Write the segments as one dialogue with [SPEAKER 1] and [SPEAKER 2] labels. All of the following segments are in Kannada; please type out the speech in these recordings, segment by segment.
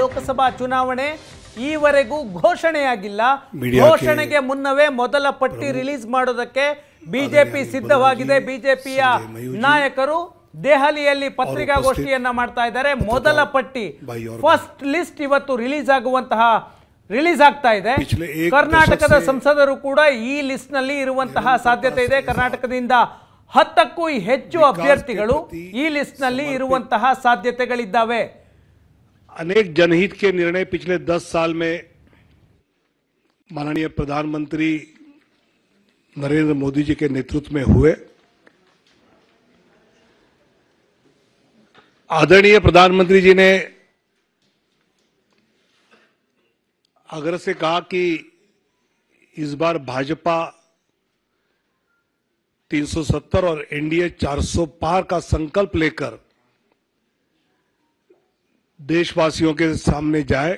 [SPEAKER 1] ಲೋಕಸಭಾ ಚುನಾವಣೆ ಈವರೆಗೂ ಘೋಷಣೆಯಾಗಿಲ್ಲ. ಘೋಷಣೆಗೆ ಮುನ್ನವೇ ಮೊದಲ ಪಟ್ಟಿ ರಿಲೀಸ್ ಮಾಡೋದಕ್ಕೆ ಬಿಜೆಪಿ ಸಿದ್ಧವಾಗಿದೆ. ಬಿಜೆಪಿಯ ನಾಯಕರು ದೆಹಲಿಯಲ್ಲಿ ಪತ್ರಿಕಾಗೋಷ್ಠಿಯನ್ನ ಮಾಡ್ತಾ ಇದ್ದಾರೆ. ಮೊದಲ ಪಟ್ಟಿ ಫಸ್ಟ್ ಲಿಸ್ಟ್ ಇವತ್ತು ರಿಲೀಸ್ ಆಗ್ತಾ ಇದೆ. ಕರ್ನಾಟಕದ ಸಂಸದರು ಕೂಡ ಈ ಲಿಸ್ಟ್ ನಲ್ಲಿ ಇರುವಂತಹ ಸಾಧ್ಯತೆ ಇದೆ. ಕರ್ನಾಟಕದಿಂದ 10ಕ್ಕೂ ಹೆಚ್ಚು ಅಭ್ಯರ್ಥಿಗಳು ಈ ಲಿಸ್ಟ್ ನಲ್ಲಿ ಇರುವಂತಹ ಸಾಧ್ಯತೆಗಳಿದ್ದಾವೆ.
[SPEAKER 2] अनेक जनहित के निर्णय पिछले 10 साल में माननीय प्रधानमंत्री नरेंद्र मोदी जी के नेतृत्व में हुए। आदरणीय प्रधानमंत्री जी ने आग्रह से कहा कि इस बार भाजपा 370 और एनडीए 400 पार का संकल्प लेकर देशवासियों के सामने जाए।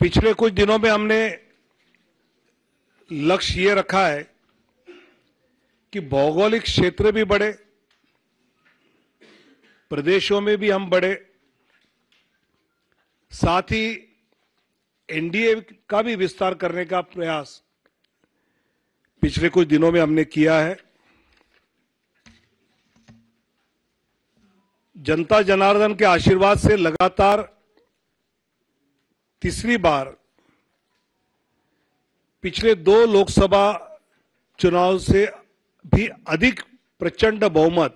[SPEAKER 2] पिछले कुछ दिनों में हमने लक्ष्य ये रखा है कि भौगोलिक क्षेत्र भी बढ़े, प्रदेशों में भी हम बढ़े, साथ ही एनडीए का भी विस्तार करने का प्रयास पिछले कुछ दिनों में हमने किया है। जनता जनार्दन के आशीर्वाद से लगातार तीसरी बार पिछले 2 लोकसभा चुनाव से भी अधिक प्रचंड बहुमत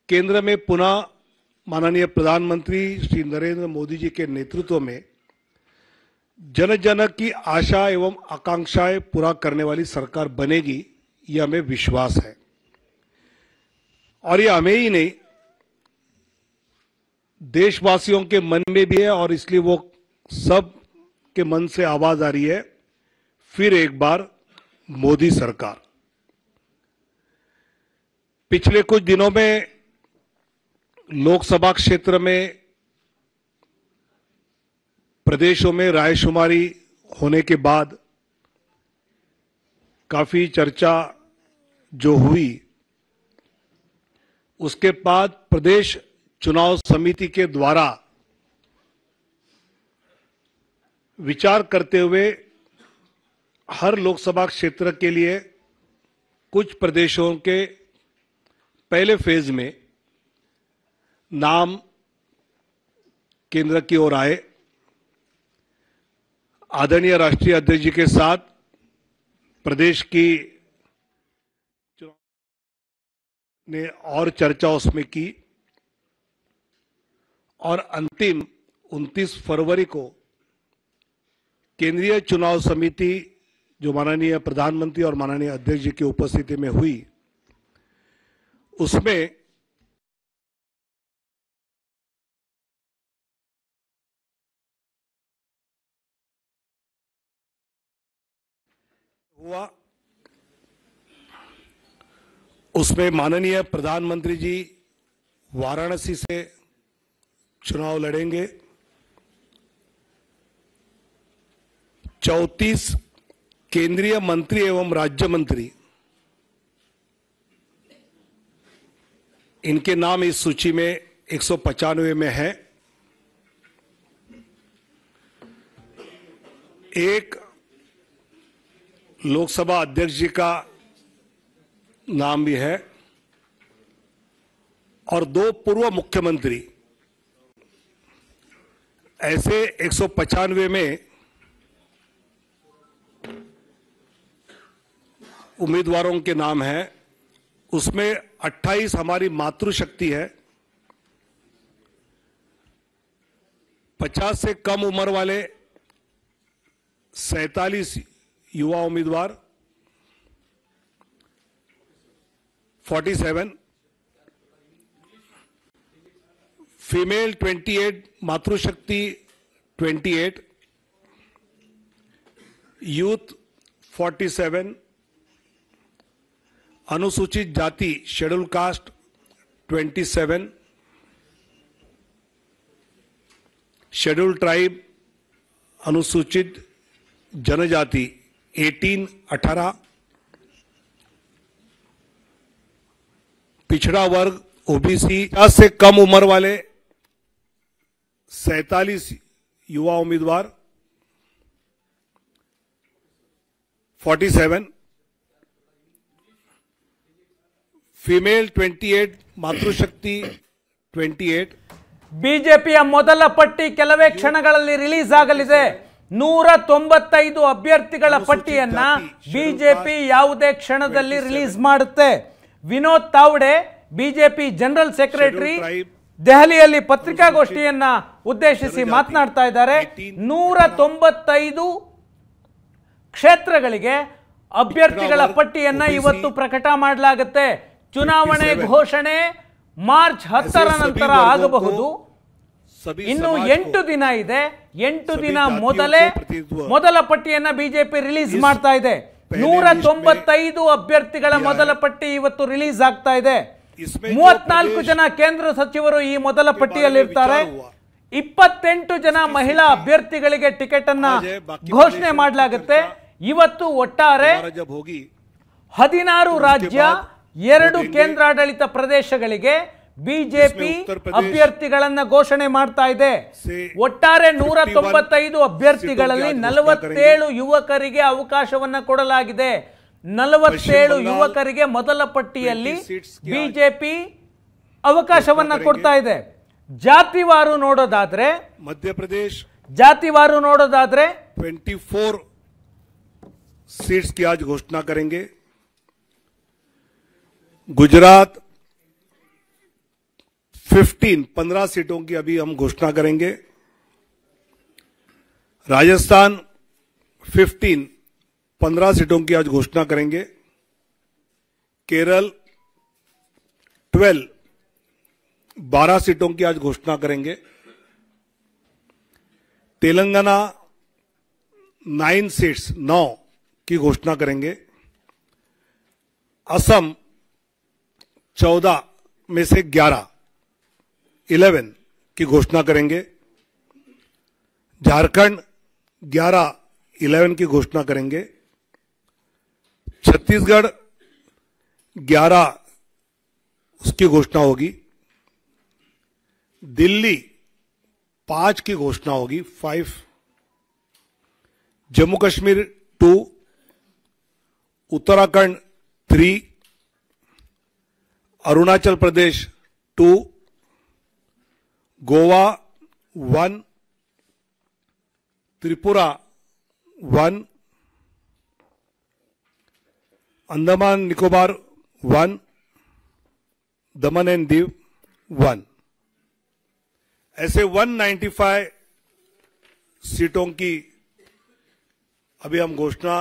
[SPEAKER 2] केंद्र में पुनः माननीय प्रधानमंत्री श्री नरेंद्र मोदी जी के नेतृत्व में जन जन की आशा एवं आकांक्षाएं पूरा करने वाली सरकार बनेगी, यह हमें विश्वास है। और यह हमें ही नहीं, देशवासियों के मन में भी है, और इसलिए वो सब के मन से आवाज आ रही है, फिर एक बार मोदी सरकार। पिछले कुछ दिनों में लोकसभा क्षेत्र में प्रदेशों में रायशुमारी होने के बाद काफी चर्चा जो हुई, उसके बाद प्रदेश चुनाव समिति के द्वारा विचार करते हुए हर लोकसभा क्षेत्र के लिए कुछ प्रदेशों के पहले फेज में नाम केंद्र की ओर आए। आदरणीय राष्ट्रीय अध्यक्ष जी के साथ प्रदेश की ने और चर्चा उसमें की, और अंतिम 29 फरवरी को केंद्रीय चुनाव समिति जो माननीय प्रधानमंत्री और माननीय अध्यक्ष जी की उपस्थिति में हुई, उसमें हुआ, उसमें माननीय प्रधानमंत्री जी वाराणसी से चुनाव लड़ेंगे। 34 केंद्रीय मंत्री एवं राज्य मंत्री, इनके नाम इस सूची में 195 में है। एक लोकसभा अध्यक्ष जी का नाम भी है, और 2 पूर्व मुख्यमंत्री। ऐसे 195 में उम्मीदवारों के नाम हैं। उसमें 28 हमारी मातृशक्ति है, 50 से कम उम्र वाले 47 युवा उम्मीदवार, 47 फीमेल 28, मातृशक्ति 28, यूथ 47, अनुसूचित जाति शेड्यूल कास्ट 27, शेड्यूल ट्राइब अनुसूचित जनजाति 18, पिछड़ा वर्ग ओबीसी 50 से कम उम्र वाले 47 युवा उम्मीदवार 47 फीमेल 28 मातृशक्ति 28
[SPEAKER 1] ಬಿಜೆಪಿಯ ಮೊದಲ ಪಟ್ಟಿ ಕೆಲವೇ ಕ್ಷಣಗಳಲ್ಲಿ ರಿಲೀಸ್ ಆಗಲಿದೆ 195 ಅಭ್ಯರ್ಥಿಗಳ ಪಟ್ಟಿಯನ್ನ ಬಿಜೆಪಿ ಯಾವುದೇ ಕ್ಷಣದಲ್ಲಿ ರಿಲೀಸ್ ಮಾಡುತ್ತೆ. ವಿನೋದ್ ತಾವ್ಡೆ ಬಿಜೆಪಿ ಜನರಲ್ ಸೆಕ್ರೆಟರಿ ದೆಹಲಿಯಲ್ಲಿ ಪತ್ರಿಕಾಗೋಷ್ಠಿಯನ್ನ ಉದ್ದೇಶಿಸಿ ಮಾತನಾಡ್ತಾ ಇದ್ದಾರೆ. 195 ಕ್ಷೇತ್ರಗಳಿಗೆ ಅಭ್ಯರ್ಥಿಗಳ ಪಟ್ಟಿಯನ್ನ ಇವತ್ತು ಪ್ರಕಟ ಮಾಡಲಾಗುತ್ತೆ. ಚುನಾವಣೆ ಘೋಷಣೆ ಮಾರ್ಚ್ 10ರ ನಂತರ ಆಗಬಹುದು. ಇನ್ನು 8 ದಿನ ಇದೆ. 8 ದಿನ ಮೊದಲ ಪಟ್ಟಿಯನ್ನ ಬಿಜೆಪಿ ರಿಲೀಸ್ ಮಾಡ್ತಾ ಇದೆ. 195 ಅಭ್ಯರ್ಥಿಗಳ ಮೊದಲ ಪಟ್ಟಿ ಇವತ್ತು ರಿಲೀಸ್ ಆಗ್ತಾ ಇದೆ. 34 ಜನ ಕೇಂದ್ರ ಸಚಿವರು ಈ ಮೊದಲ ಪಟ್ಟಿಯಲ್ಲಿರ್ತಾರೆ. 28 ಜನ ಮಹಿಳಾ ಅಭ್ಯರ್ಥಿಗಳಿಗೆ ಟಿಕೆಟ್ ಅನ್ನ ಘೋಷಣೆ ಮಾಡಲಾಗುತ್ತೆ. ಇವತ್ತು ಒಟ್ಟಾರೆ 16 ರಾಜ್ಯ 2 ಕೇಂದ್ರಾಡಳಿತ ಪ್ರದೇಶಗಳಿಗೆ ಬಿಜೆಪಿ ಅಭ್ಯರ್ಥಿಗಳನ್ನ ಘೋಷಣೆ ಮಾಡ್ತಾ ಇದೆ. ಒಟ್ಟಾರೆ 195 ಅಭ್ಯರ್ಥಿಗಳಲ್ಲಿ 47 ಯುವಕರಿಗೆ ಅವಕಾಶವನ್ನ ಕೊಡಲಾಗಿದೆ. 47 ಯುವಕರಿಗೆ ಮೊದಲ ಪಟ್ಟಿಯಲ್ಲಿ ಬಿಜೆಪಿ ಅವಕಾಶವನ್ನ ಕೊಡ್ತಾ ಇದೆ. ಜಾತಿವಾರು ನೋಡೋದಾದ್ರೆ
[SPEAKER 2] मध्यप्रदेश
[SPEAKER 1] ಜಾತಿವಾರು ನೋಡೋದಾದ್ರೆ
[SPEAKER 2] 24 सीट्स की आज घोषणा करेंगे. गुजरात 15 सीटों की अभी हम घोषणा करेंगे. राजस्थान 15 सीटों की आज घोषणा करेंगे. केरल 12 सीटों की आज घोषणा करेंगे. तेलंगाना 9 सीट्स 9 की घोषणा करेंगे. असम 14 में से 11 की घोषणा करेंगे. झारखंड 11 की घोषणा करेंगे. छत्तीसगढ़ 11 उसकी घोषणा होगी. दिल्ली 5 की घोषणा होगी 5. जम्मू कश्मीर 2, उत्तराखंड 3, अरुणाचल प्रदेश 2, गोवा 1, त्रिपुरा 1, अंडमान निकोबार 1, दमन एंड दीव 1. ऐसे 195 सीटों की अभी हम घोषणा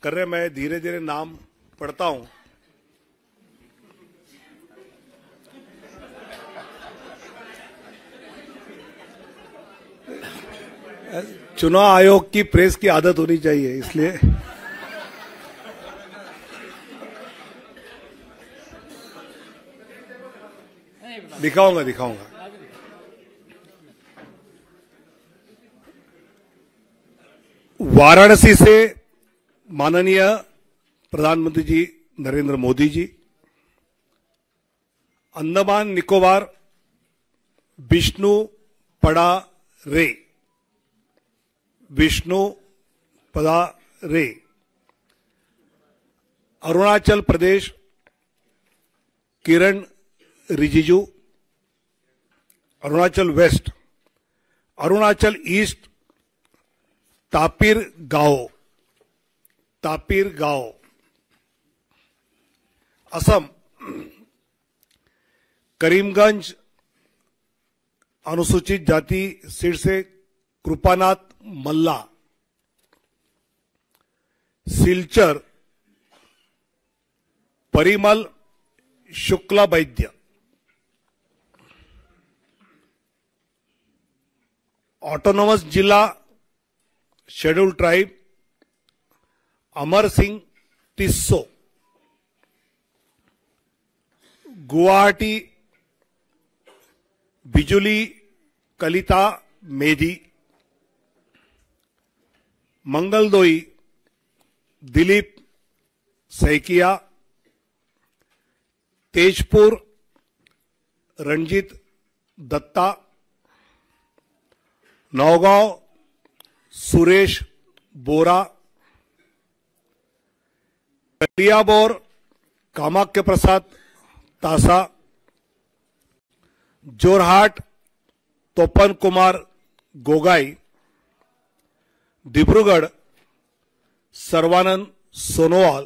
[SPEAKER 2] कर रहे हैं. मैं धीरे धीरे नाम पढ़ता हूं. चुनाव आयोग की प्रेस की आदत होनी चाहिए, इसलिए दिखाऊंगा. वाराणसी से माननीय प्रधानमंत्री जी नरेंद्र मोदी जी. अंडमान निकोबार विष्णु पड़ा रे. अरुणाचल प्रदेश किरण रिजिजू. अरुणाचल वेस्ट, अरुणाचल ईस्ट तापिर गांव. असम करीमगंज अनुसूचित जाति सीट से कृपानाथ मल्ला. सिलचर परिमल शुक्ला वैद्य. ऑटोनोमस जिला शेड्यूल ट्राइब अमर सिंह टिस्सो. गुवाहाटी बिजुली कलिता मेधी. मंगलदोई दिलीप सैकिया. तेजपुर रणजीत दत्ता, नौगांव सुरेश बोरा, कलियाबोर कामाख्य प्रसाद तासा, जोरहाट तोपन कुमार गोगाई, डिब्रूगढ़ सर्वानंद सोनोवाल,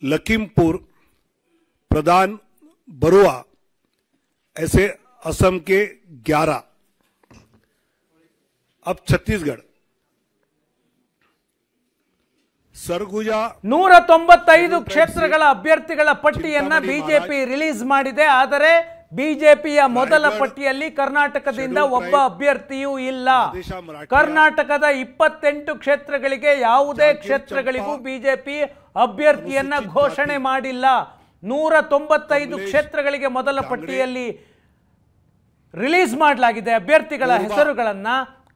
[SPEAKER 2] लखीमपुर प्रधान बरुआ, ऐसे असम के 11। अब छत्तीसगढ़ सरगुजा
[SPEAKER 1] 195 ಕ್ಷೇತ್ರಗಳ ಅಭ್ಯರ್ಥಿಗಳ ಪಟ್ಟಿಯನ್ನ ಬಿಜೆಪಿ ರಿಲೀಸ್ ಮಾಡಿದೆ. ಆದರೆ ಬಿಜೆಪಿಯ ಮೊದಲ ಪಟ್ಟಿಯಲ್ಲಿ ಕರ್ನಾಟಕದಿಂದ ಒಬ್ಬ ಅಭ್ಯರ್ಥಿಯೂ ಇಲ್ಲ. ಕರ್ನಾಟಕದ 28 ಕ್ಷೇತ್ರಗಳಿಗೆ ಯಾವುದೇ ಕ್ಷೇತ್ರಗಳಿಗೂ ಬಿಜೆಪಿ ಅಭ್ಯರ್ಥಿಯನ್ನ ಘೋಷಣೆ ಮಾಡಿಲ್ಲ. 195 ಕ್ಷೇತ್ರಗಳಿಗೆ ಮೊದಲ ಪಟ್ಟಿಯಲ್ಲಿ ರಿಲೀಸ್ ಮಾಡಲಾಗಿದೆ ಅಭ್ಯರ್ಥಿಗಳ ಹೆಸರುಗಳನ್ನ.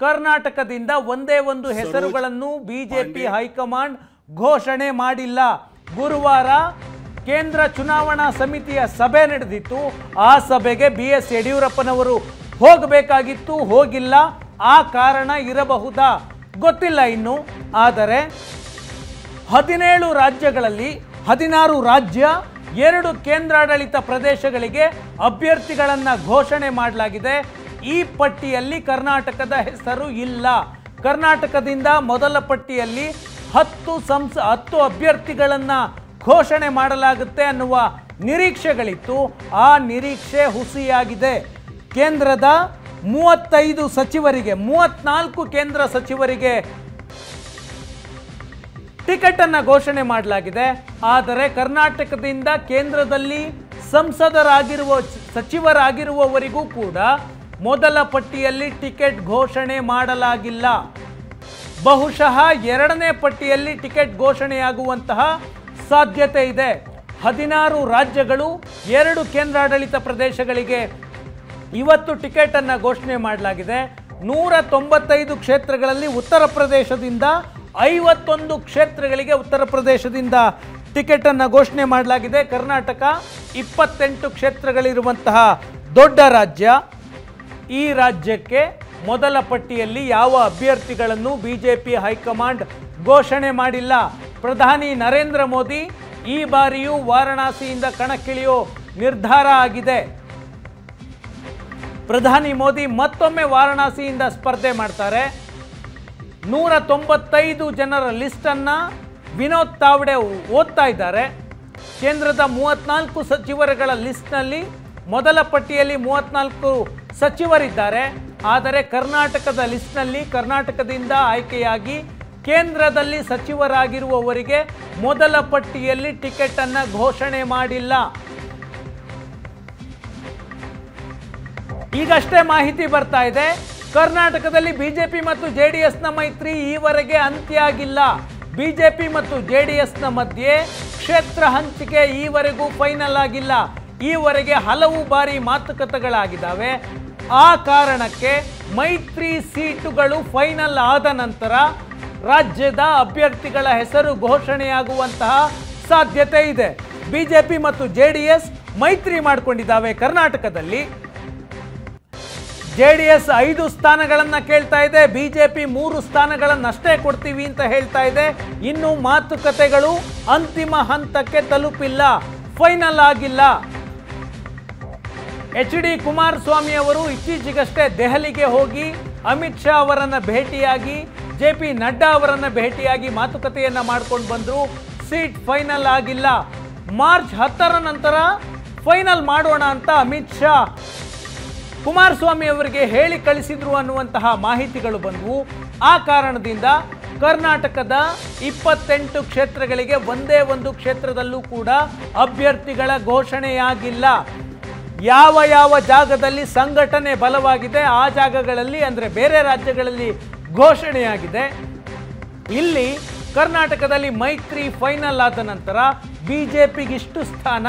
[SPEAKER 1] ಕರ್ನಾಟಕದಿಂದ ಒಂದೇ ಒಂದು ಹೆಸರುಗಳನ್ನು ಬಿಜೆಪಿ ಹೈಕಮಾಂಡ್ ಘೋಷಣೆ ಮಾಡಿಲ್ಲ. ಗುರುವಾರ ಕೇಂದ್ರ ಚುನಾವಣಾ ಸಮಿತಿಯ ಸಭೆ ನಡೆದಿತ್ತು. ಆ ಸಭೆಗೆ BS ಯಡಿಯೂರಪ್ಪನವರು ಹೋಗಬೇಕಾಗಿತ್ತು, ಹೋಗಿಲ್ಲ. ಆ ಕಾರಣ ಇರಬಹುದಾ ಗೊತ್ತಿಲ್ಲ ಇನ್ನು. ಆದರೆ 17 ರಾಜ್ಯಗಳಲ್ಲಿ 16 ರಾಜ್ಯ 2 ಕೇಂದ್ರಾಡಳಿತ ಪ್ರದೇಶಗಳಿಗೆ ಅಭ್ಯರ್ಥಿಗಳನ್ನು ಘೋಷಣೆ ಮಾಡಲಾಗಿದೆ. ಈ ಪಟ್ಟಿಯಲ್ಲಿ ಕರ್ನಾಟಕದ ಹೆಸರು ಇಲ್ಲ. ಕರ್ನಾಟಕದಿಂದ ಮೊದಲ ಪಟ್ಟಿಯಲ್ಲಿ 10 ಅಭ್ಯರ್ಥಿಗಳನ್ನು ಘೋಷಣೆ ಮಾಡಲಾಗುತ್ತೆ ಅನ್ನುವ ನಿರೀಕ್ಷೆಗಳಿತ್ತು. ಆ ನಿರೀಕ್ಷೆ ಹುಸಿಯಾಗಿದೆ. ಕೇಂದ್ರದ 35 ಸಚಿವರಿಗೆ 34 ಕೇಂದ್ರ ಸಚಿವರಿಗೆ ಟಿಕೆಟ್ ಅನ್ನು ಘೋಷಣೆ ಮಾಡಲಾಗಿದೆ. ಆದರೆ ಕರ್ನಾಟಕದಿಂದ ಕೇಂದ್ರದಲ್ಲಿ ಸಚಿವರಾಗಿರುವವರಿಗೂ ಕೂಡ ಮೊದಲ ಪಟ್ಟಿಯಲ್ಲಿ ಟಿಕೆಟ್ ಘೋಷಣೆ ಮಾಡಲಾಗಿಲ್ಲ. ಬಹುಶಃ 2ನೇ ಪಟ್ಟಿಯಲ್ಲಿ ಟಿಕೆಟ್ ಘೋಷಣೆಯಾಗುವಂತಹ ಸಾಧ್ಯತೆ ಇದೆ. 16 ರಾಜ್ಯಗಳು 2 ಕೇಂದ್ರಾಡಳಿತ ಪ್ರದೇಶಗಳಿಗೆ ಇವತ್ತು ಟಿಕೆಟ್ ಅನ್ನು ಘೋಷಣೆ ಮಾಡಲಾಗಿದೆ. 195 ಕ್ಷೇತ್ರಗಳಲ್ಲಿ ಉತ್ತರ ಪ್ರದೇಶದಿಂದ 51 ಕ್ಷೇತ್ರಗಳಿಗೆ ಉತ್ತರ ಪ್ರದೇಶದಿಂದ ಟಿಕೆಟ್ ಅನ್ನು ಘೋಷಣೆ ಮಾಡಲಾಗಿದೆ. ಕರ್ನಾಟಕ 28 ಕ್ಷೇತ್ರಗಳಿರುವಂತಹ ದೊಡ್ಡ ರಾಜ್ಯ. ಈ ರಾಜ್ಯಕ್ಕೆ ಮೊದಲ ಪಟ್ಟಿಯಲ್ಲಿ ಯಾವ ಅಭ್ಯರ್ಥಿಗಳನ್ನು ಬಿಜೆಪಿ ಹೈಕಮಾಂಡ್ ಘೋಷಣೆ ಮಾಡಿಲ್ಲ. ಪ್ರಧಾನಿ ನರೇಂದ್ರ ಮೋದಿ ಈ ಬಾರಿಯೂ ವಾರಣಾಸಿಯಿಂದ ಕಣಕ್ಕಿಳಿಯೋ ನಿರ್ಧಾರ ಆಗಿದೆ. ಪ್ರಧಾನಿ ಮೋದಿ ಮತ್ತೊಮ್ಮೆ ವಾರಣಾಸಿಯಿಂದ ಸ್ಪರ್ಧೆ ಮಾಡ್ತಾರೆ. 195 ಜನರ ಲಿಸ್ಟ್ ಅನ್ನ ವಿನೋದ್ ತಾವ್ಡೆ ಓದ್ತಾ ಇದ್ದಾರೆ. ಕೇಂದ್ರದ 34 ಸಚಿವರುಗಳ ಲಿಸ್ಟ್ನಲ್ಲಿ ಮೊದಲ ಪಟ್ಟಿಯಲ್ಲಿ 34 ಸಚಿವರಿದ್ದಾರೆ. ಆದರೆ ಕರ್ನಾಟಕದ ಲಿಸ್ಟ್ನಲ್ಲಿ ಕರ್ನಾಟಕದಿಂದ ಆಯ್ಕೆಯಾಗಿ ಕೇಂದ್ರದಲ್ಲಿ ಸಚಿವರಾಗಿರುವವರಿಗೆ ಮೊದಲ ಪಟ್ಟಿಯಲ್ಲಿ ಟಿಕೆಟ್ ಅನ್ನು ಘೋಷಣೆ ಮಾಡಿಲ್ಲ. ಈಗಷ್ಟೇ ಮಾಹಿತಿ ಬರ್ತಾ ಇದೆ. ಕರ್ನಾಟಕದಲ್ಲಿ ಬಿಜೆಪಿ ಮತ್ತು ಜೆಡಿಎಸ್ನ ಮೈತ್ರಿ ಈವರೆಗೆ ಅಂತ್ಯ ಆಗಿಲ್ಲ. ಬಿಜೆಪಿ ಮತ್ತು ಜೆಡಿಎಸ್ನ ಮಧ್ಯೆ ಕ್ಷೇತ್ರ ಹಂಚಿಕೆ ಈವರೆಗೂ ಫೈನಲ್ ಆಗಿಲ್ಲ. ಈವರೆಗೆ ಹಲವು ಬಾರಿ ಮಾತುಕತೆಗಳಾಗಿದ್ದಾವೆ. ಆ ಕಾರಣಕ್ಕೆ ಮೈತ್ರಿ ಸೀಟುಗಳು ಫೈನಲ್ ಆದ ನಂತರ ರಾಜ್ಯದ ಅಭ್ಯರ್ಥಿಗಳ ಹೆಸರು ಘೋಷಣೆಯಾಗುವಂತಹ ಸಾಧ್ಯತೆ ಇದೆ. ಬಿಜೆಪಿ ಮತ್ತು ಜೆಡಿಎಸ್ ಮೈತ್ರಿ ಮಾಡಿಕೊಂಡಿದ್ದಾವೆ. ಕರ್ನಾಟಕದಲ್ಲಿ ಜೆಡಿಎಸ್ 5 ಸ್ಥಾನಗಳನ್ನು ಕೇಳ್ತಾ ಇದೆ, ಬಿಜೆಪಿ 3 ಸ್ಥಾನಗಳನ್ನಷ್ಟೇ ಕೊಡ್ತೀವಿ ಅಂತ ಹೇಳ್ತಾ ಇದೆ. ಇನ್ನು ಮಾತುಕತೆಗಳು ಅಂತಿಮ ಹಂತಕ್ಕೆ ತಲುಪಿಲ್ಲ, ಫೈನಲ್ ಆಗಿಲ್ಲ. HD ಕುಮಾರಸ್ವಾಮಿ ಅವರು ಇತ್ತೀಚೆಗಷ್ಟೇ ದೆಹಲಿಗೆ ಹೋಗಿ ಅಮಿತ್ ಶಾ ಅವರನ್ನು ಭೇಟಿಯಾಗಿ JP ನಡ್ಡಾ ಅವರನ್ನು ಭೇಟಿಯಾಗಿ ಮಾತುಕತೆಯನ್ನು ಮಾಡ್ಕೊಂಡು ಬಂದರು. ಸೀಟ್ ಫೈನಲ್ ಆಗಿಲ್ಲ. ಮಾರ್ಚ್ 10ರ ನಂತರ ಫೈನಲ್ ಮಾಡೋಣ ಅಂತ ಅಮಿತ್ ಶಾ ಕುಮಾರಸ್ವಾಮಿ ಅವರಿಗೆ ಹೇಳಿ ಕಳಿಸಿದ್ರು ಅನ್ನುವಂತಹ ಮಾಹಿತಿಗಳು ಬಂದವು. ಆ ಕಾರಣದಿಂದ ಕರ್ನಾಟಕದ 28 ಕ್ಷೇತ್ರಗಳಿಗೆ ಒಂದೇ ಒಂದು ಕ್ಷೇತ್ರದಲ್ಲೂ ಕೂಡ ಅಭ್ಯರ್ಥಿಗಳ ಘೋಷಣೆಯಾಗಿಲ್ಲ. ಯಾವ ಜಾಗದಲ್ಲಿ ಸಂಘಟನೆ ಬಲವಾಗಿದೆ ಆ ಜಾಗಗಳಲ್ಲಿ, ಅಂದರೆ ಬೇರೆ ರಾಜ್ಯಗಳಲ್ಲಿ ಘೋಷಣೆಯಾಗಿದೆ. ಇಲ್ಲಿ ಕರ್ನಾಟಕದಲ್ಲಿ ಮೈತ್ರಿ ಫೈನಲ್ ಆದ ನಂತರ ಬಿಜೆಪಿಗೆ ಇಷ್ಟು ಸ್ಥಾನ,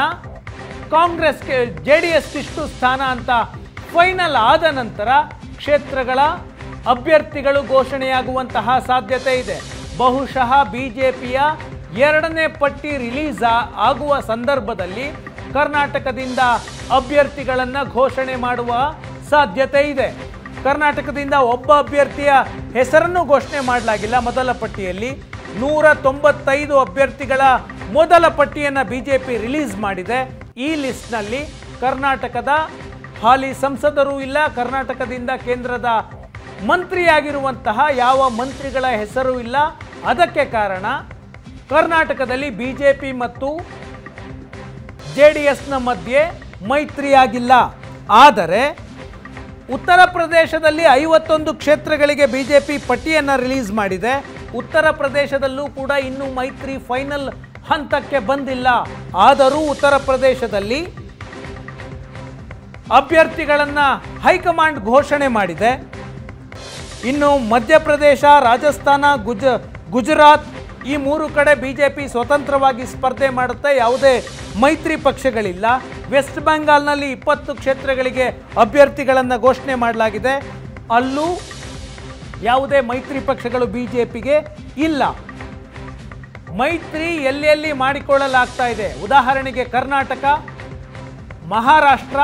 [SPEAKER 1] ಕಾಂಗ್ರೆಸ್ಗೆ JDSಗೆ ಇಷ್ಟು ಸ್ಥಾನ ಅಂತ ಫೈನಲ್ ಆದ ನಂತರ ಕ್ಷೇತ್ರಗಳ ಅಭ್ಯರ್ಥಿಗಳು ಘೋಷಣೆಯಾಗುವಂತಹ ಸಾಧ್ಯತೆ ಇದೆ. ಬಹುಶಃ ಬಿಜೆಪಿಯ 2ನೇ ಪಟ್ಟಿ ರಿಲೀಸ್ ಆಗುವ ಸಂದರ್ಭದಲ್ಲಿ ಕರ್ನಾಟಕದಿಂದ ಅಭ್ಯರ್ಥಿಗಳನ್ನು ಘೋಷಣೆ ಮಾಡುವ ಸಾಧ್ಯತೆ ಇದೆ. ಕರ್ನಾಟಕದಿಂದ ಒಬ್ಬ ಅಭ್ಯರ್ಥಿಯ ಹೆಸರನ್ನು ಘೋಷಣೆ ಮಾಡಲಾಗಿಲ್ಲ. ಮೊದಲ ಪಟ್ಟಿಯಲ್ಲಿ 195 ಅಭ್ಯರ್ಥಿಗಳ ಮೊದಲ ಪಟ್ಟಿಯನ್ನು ಬಿಜೆಪಿ ರಿಲೀಸ್ ಮಾಡಿದೆ. ಈ ಲಿಸ್ಟ್ನಲ್ಲಿ ಕರ್ನಾಟಕದ ಹಾಲಿ ಸಂಸದರು ಇಲ್ಲ, ಕರ್ನಾಟಕದಿಂದ ಕೇಂದ್ರದ ಮಂತ್ರಿಯಾಗಿರುವಂತಹ ಯಾವ ಮಂತ್ರಿಗಳ ಹೆಸರು ಇಲ್ಲ. ಅದಕ್ಕೆ ಕಾರಣ ಕರ್ನಾಟಕದಲ್ಲಿ ಬಿಜೆಪಿ ಮತ್ತು JDSನ ಮಧ್ಯೆ ಮೈತ್ರಿಯಾಗಿಲ್ಲ. ಆದರೆ ಉತ್ತರ ಪ್ರದೇಶದಲ್ಲಿ 51 ಕ್ಷೇತ್ರಗಳಿಗೆ ಬಿಜೆಪಿ ಪಟ್ಟಿಯನ್ನು ರಿಲೀಸ್ ಮಾಡಿದೆ. ಉತ್ತರ ಪ್ರದೇಶದಲ್ಲೂ ಕೂಡ ಇನ್ನೂ ಮೈತ್ರಿ ಫೈನಲ್ ಹಂತಕ್ಕೆ ಬಂದಿಲ್ಲ. ಆದರೂ ಉತ್ತರ ಪ್ರದೇಶದಲ್ಲಿ ಅಭ್ಯರ್ಥಿಗಳನ್ನು ಹೈಕಮಾಂಡ್ ಘೋಷಣೆ ಮಾಡಿದೆ. ಇನ್ನು ಮಧ್ಯಪ್ರದೇಶ, ರಾಜಸ್ಥಾನ, ಗುಜರಾತ್ ಈ 3 ಕಡೆ ಬಿಜೆಪಿ ಸ್ವತಂತ್ರವಾಗಿ ಸ್ಪರ್ಧೆ ಮಾಡುತ್ತೆ. ಯಾವುದೇ ಮೈತ್ರಿ ಪಕ್ಷಗಳಿಲ್ಲ. ವೆಸ್ಟ್ ಬೆಂಗಾಲ್ನಲ್ಲಿ 20 ಕ್ಷೇತ್ರಗಳಿಗೆ ಅಭ್ಯರ್ಥಿಗಳನ್ನು ಘೋಷಣೆ ಮಾಡಲಾಗಿದೆ. ಅಲ್ಲೂ ಯಾವುದೇ ಮೈತ್ರಿ ಪಕ್ಷಗಳು ಬಿಜೆಪಿಗೆ ಇಲ್ಲ. ಮೈತ್ರಿ ಎಲ್ಲೆಲ್ಲಿ ಮಾಡಿಕೊಳ್ಳಲಾಗ್ತಾ ಇದೆ, ಉದಾಹರಣೆಗೆ ಕರ್ನಾಟಕ, ಮಹಾರಾಷ್ಟ್ರ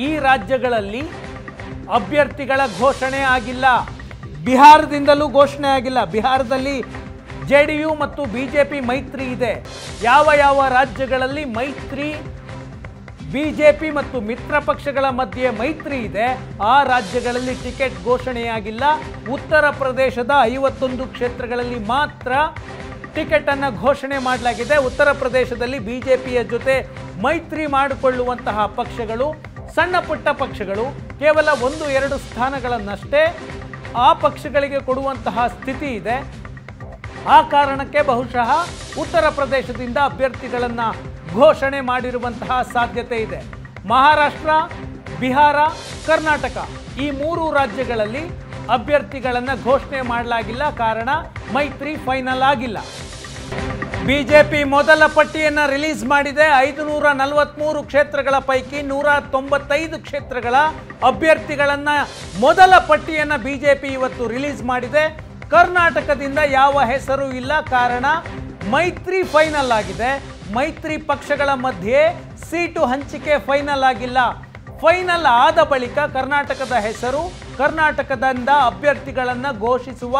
[SPEAKER 1] ಈ ರಾಜ್ಯಗಳಲ್ಲಿ ಅಭ್ಯರ್ಥಿಗಳ ಘೋಷಣೆ ಆಗಿಲ್ಲ. ಬಿಹಾರದಿಂದಲೂ ಘೋಷಣೆ ಆಗಿಲ್ಲ. ಬಿಹಾರದಲ್ಲಿ JDU ಮತ್ತು ಬಿಜೆಪಿ ಮೈತ್ರಿ ಇದೆ. ಯಾವ ಯಾವ ರಾಜ್ಯಗಳಲ್ಲಿ ಮೈತ್ರಿ ಬಿಜೆಪಿ ಮತ್ತು ಮಿತ್ರ ಪಕ್ಷಗಳ ಮಧ್ಯೆ ಮೈತ್ರಿ ಇದೆ ಆ ರಾಜ್ಯಗಳಲ್ಲಿ ಟಿಕೆಟ್ ಘೋಷಣೆಯಾಗಿಲ್ಲ. ಉತ್ತರ ಪ್ರದೇಶದ 51 ಕ್ಷೇತ್ರಗಳಲ್ಲಿ ಮಾತ್ರ ಟಿಕೆಟ್ ಅನ್ನು ಘೋಷಣೆ ಮಾಡಲಾಗಿದೆ. ಉತ್ತರ ಪ್ರದೇಶದಲ್ಲಿ ಬಿಜೆಪಿಯ ಜೊತೆ ಮೈತ್ರಿ ಮಾಡಿಕೊಳ್ಳುವಂತಹ ಪಕ್ಷಗಳು ಸಣ್ಣ ಪುಟ್ಟ ಪಕ್ಷಗಳು, ಕೇವಲ 1-2 ಸ್ಥಾನಗಳನ್ನಷ್ಟೇ ಆ ಪಕ್ಷಗಳಿಗೆ ಕೊಡುವಂತಹ ಸ್ಥಿತಿ ಇದೆ. ಆ ಕಾರಣಕ್ಕೆ ಬಹುಶಃ ಉತ್ತರ ಪ್ರದೇಶದಿಂದ ಅಭ್ಯರ್ಥಿಗಳನ್ನು ಘೋಷಣೆ ಮಾಡಿರುವಂತಹ ಸಾಧ್ಯತೆ ಇದೆ. ಮಹಾರಾಷ್ಟ್ರ, ಬಿಹಾರ, ಕರ್ನಾಟಕ ಈ 3 ರಾಜ್ಯಗಳಲ್ಲಿ ಅಭ್ಯರ್ಥಿಗಳನ್ನು ಘೋಷಣೆ ಮಾಡಲಾಗಿಲ್ಲ. ಕಾರಣ ಮೈತ್ರಿ ಫೈನಲ್ ಆಗಿಲ್ಲ. ಬಿಜೆಪಿ ಮೊದಲ ಪಟ್ಟಿಯನ್ನು ರಿಲೀಸ್ ಮಾಡಿದೆ. 543 ಕ್ಷೇತ್ರಗಳ ಪೈಕಿ 195 ಕ್ಷೇತ್ರಗಳ ಅಭ್ಯರ್ಥಿಗಳನ್ನು ಮೊದಲ ಪಟ್ಟಿಯನ್ನು ಬಿಜೆಪಿ ಇವತ್ತು ರಿಲೀಸ್ ಮಾಡಿದೆ. ಕರ್ನಾಟಕದಿಂದ ಯಾವ ಹೆಸರು ಇಲ್ಲ. ಕಾರಣ ಮೈತ್ರಿ ಫೈನಲ್ ಆಗಿದೆ. ಮೈತ್ರಿ ಪಕ್ಷಗಳ ಮಧ್ಯೆ ಸೀಟು ಹಂಚಿಕೆ ಫೈನಲ್ ಆಗಿಲ್ಲ. ಫೈನಲ್ ಆದ ಬಳಿಕ ಕರ್ನಾಟಕದ ಹೆಸರು, ಕರ್ನಾಟಕದಿಂದ ಅಭ್ಯರ್ಥಿಗಳನ್ನು ಘೋಷಿಸುವ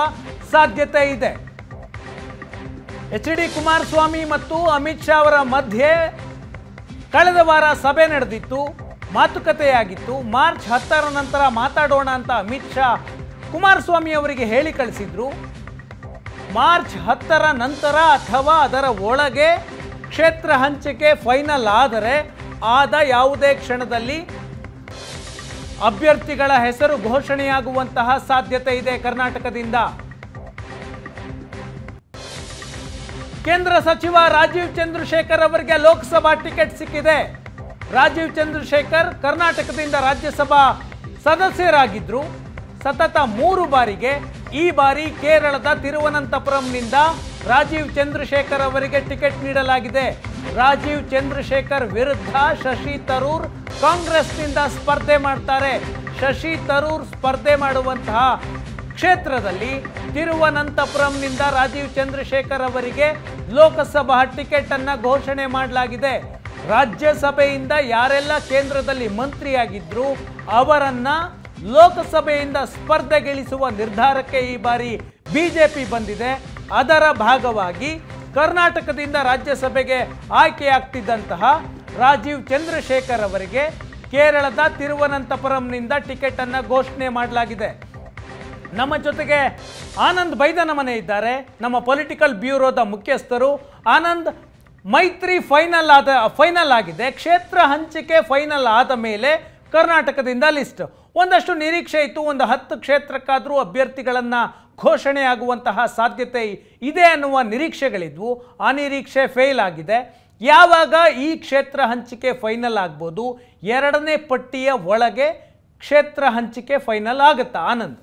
[SPEAKER 1] ಸಾಧ್ಯತೆ ಇದೆ. HD ಕುಮಾರಸ್ವಾಮಿ ಮತ್ತು ಅಮಿತ್ ಶಾ ಅವರ ಮಧ್ಯೆ ಕಳೆದ ವಾರ ಸಭೆ ನಡೆದಿತ್ತು, ಮಾತುಕತೆಯಾಗಿತ್ತು. ಮಾರ್ಚ್ 10ರ ನಂತರ ಮಾತಾಡೋಣ ಅಂತ ಅಮಿತ್ ಶಾ ಕುಮಾರಸ್ವಾಮಿ ಅವರಿಗೆ ಹೇಳಿ ಕಳಿಸಿದ್ರು. ಮಾರ್ಚ್ 10ರ ನಂತರ ಅಥವಾ ಅದರ ಒಳಗೆ ಕ್ಷೇತ್ರ ಹಂಚಿಕೆ ಫೈನಲ್ ಆದರೆ ಆದ ಯಾವುದೇ ಕ್ಷಣದಲ್ಲಿ ಅಭ್ಯರ್ಥಿಗಳ ಹೆಸರು ಘೋಷಣೆಯಾಗುವಂತಹ ಸಾಧ್ಯತೆ ಇದೆ. ಕರ್ನಾಟಕದಿಂದ ಕೇಂದ್ರ ಸಚಿವ ರಾಜೀವ್ ಚಂದ್ರಶೇಖರ್ ಅವರಿಗೆ ಲೋಕಸಭಾ ಟಿಕೆಟ್ ಸಿಕ್ಕಿದೆ. ರಾಜೀವ್ ಚಂದ್ರಶೇಖರ್ ಕರ್ನಾಟಕದಿಂದ ರಾಜ್ಯಸಭಾ ಸದಸ್ಯರಾಗಿದ್ರು ಸತತ 3 ಬಾರಿಗೆ. ಈ ಬಾರಿ ಕೇರಳದ ತಿರುವನಂತಪುರಂನಿಂದ ರಾಜೀವ್ ಚಂದ್ರಶೇಖರ್ ಅವರಿಗೆ ಟಿಕೆಟ್ ನೀಡಲಾಗಿದೆ. ರಾಜೀವ್ ಚಂದ್ರಶೇಖರ್ ವಿರುದ್ಧ ಶಶಿ ತರೂರ್ ಕಾಂಗ್ರೆಸ್ನಿಂದ ಸ್ಪರ್ಧೆ ಮಾಡ್ತಾರೆ. ಶಶಿ ತರೂರ್ ಸ್ಪರ್ಧೆ ಮಾಡುವಂತಹ ಕ್ಷೇತ್ರದಲ್ಲಿ ತಿರುವನಂತಪುರಂನಿಂದ ರಾಜೀವ್ ಚಂದ್ರಶೇಖರ್ ಅವರಿಗೆ ಲೋಕಸಭಾ ಟಿಕೆಟ್ ಅನ್ನು ಘೋಷಣೆ ಮಾಡಲಾಗಿದೆ. ರಾಜ್ಯಸಭೆಯಿಂದ ಯಾರೆಲ್ಲ ಕೇಂದ್ರದಲ್ಲಿ ಮಂತ್ರಿಯಾಗಿದ್ರು ಅವರನ್ನ ಲೋಕಸಭೆಯಿಂದ ಸ್ಪರ್ಧೆಗಿಳಿಸುವ ನಿರ್ಧಾರಕ್ಕೆ ಈ ಬಾರಿ ಬಿಜೆಪಿ ಬಂದಿದೆ. ಅದರ ಭಾಗವಾಗಿ ಕರ್ನಾಟಕದಿಂದ ರಾಜ್ಯಸಭೆಗೆ ಆಯ್ಕೆಯಾಗ್ತಿದ್ದಂತಹ ರಾಜೀವ್ ಚಂದ್ರಶೇಖರ್ ಅವರಿಗೆ ಕೇರಳದ ತಿರುವನಂತಪುರಂನಿಂದ ಟಿಕೆಟ್ ಅನ್ನು ಘೋಷಣೆ ಮಾಡಲಾಗಿದೆ. ನಮ್ಮ ಜೊತೆಗೆ ಆನಂದ್ ಬೈದನಮನೆ ಇದ್ದಾರೆ, ನಮ್ಮ ಪೊಲಿಟಿಕಲ್ ಬ್ಯೂರೋದ ಮುಖ್ಯಸ್ಥರು. ಆನಂದ್, ಮೈತ್ರಿ ಫೈನಲ್ ಆಗಿದೆ, ಕ್ಷೇತ್ರ ಹಂಚಿಕೆ ಫೈನಲ್ ಆದ ಮೇಲೆ ಕರ್ನಾಟಕದಿಂದ ಲಿಸ್ಟ್ ಒಂದಷ್ಟು ನಿರೀಕ್ಷೆ ಇತ್ತು. ಒಂದು 10 ಕ್ಷೇತ್ರಕ್ಕಾದರೂ ಅಭ್ಯರ್ಥಿಗಳನ್ನು ಘೋಷಣೆ ಆಗುವಂತಹ ಸಾಧ್ಯತೆ ಇದೆ ಅನ್ನುವ ನಿರೀಕ್ಷೆಗಳಿದ್ವು. ಆ ನಿರೀಕ್ಷೆ ಫೇಲ್ ಆಗಿದೆ. ಯಾವಾಗ ಈ ಕ್ಷೇತ್ರ ಹಂಚಿಕೆ ಫೈನಲ್ ಆಗ್ಬೋದು? 2ನೇ ಪಟ್ಟಿಯ ಒಳಗೆ ಕ್ಷೇತ್ರ ಹಂಚಿಕೆ ಫೈನಲ್ ಆಗುತ್ತಾ ಆನಂದ್?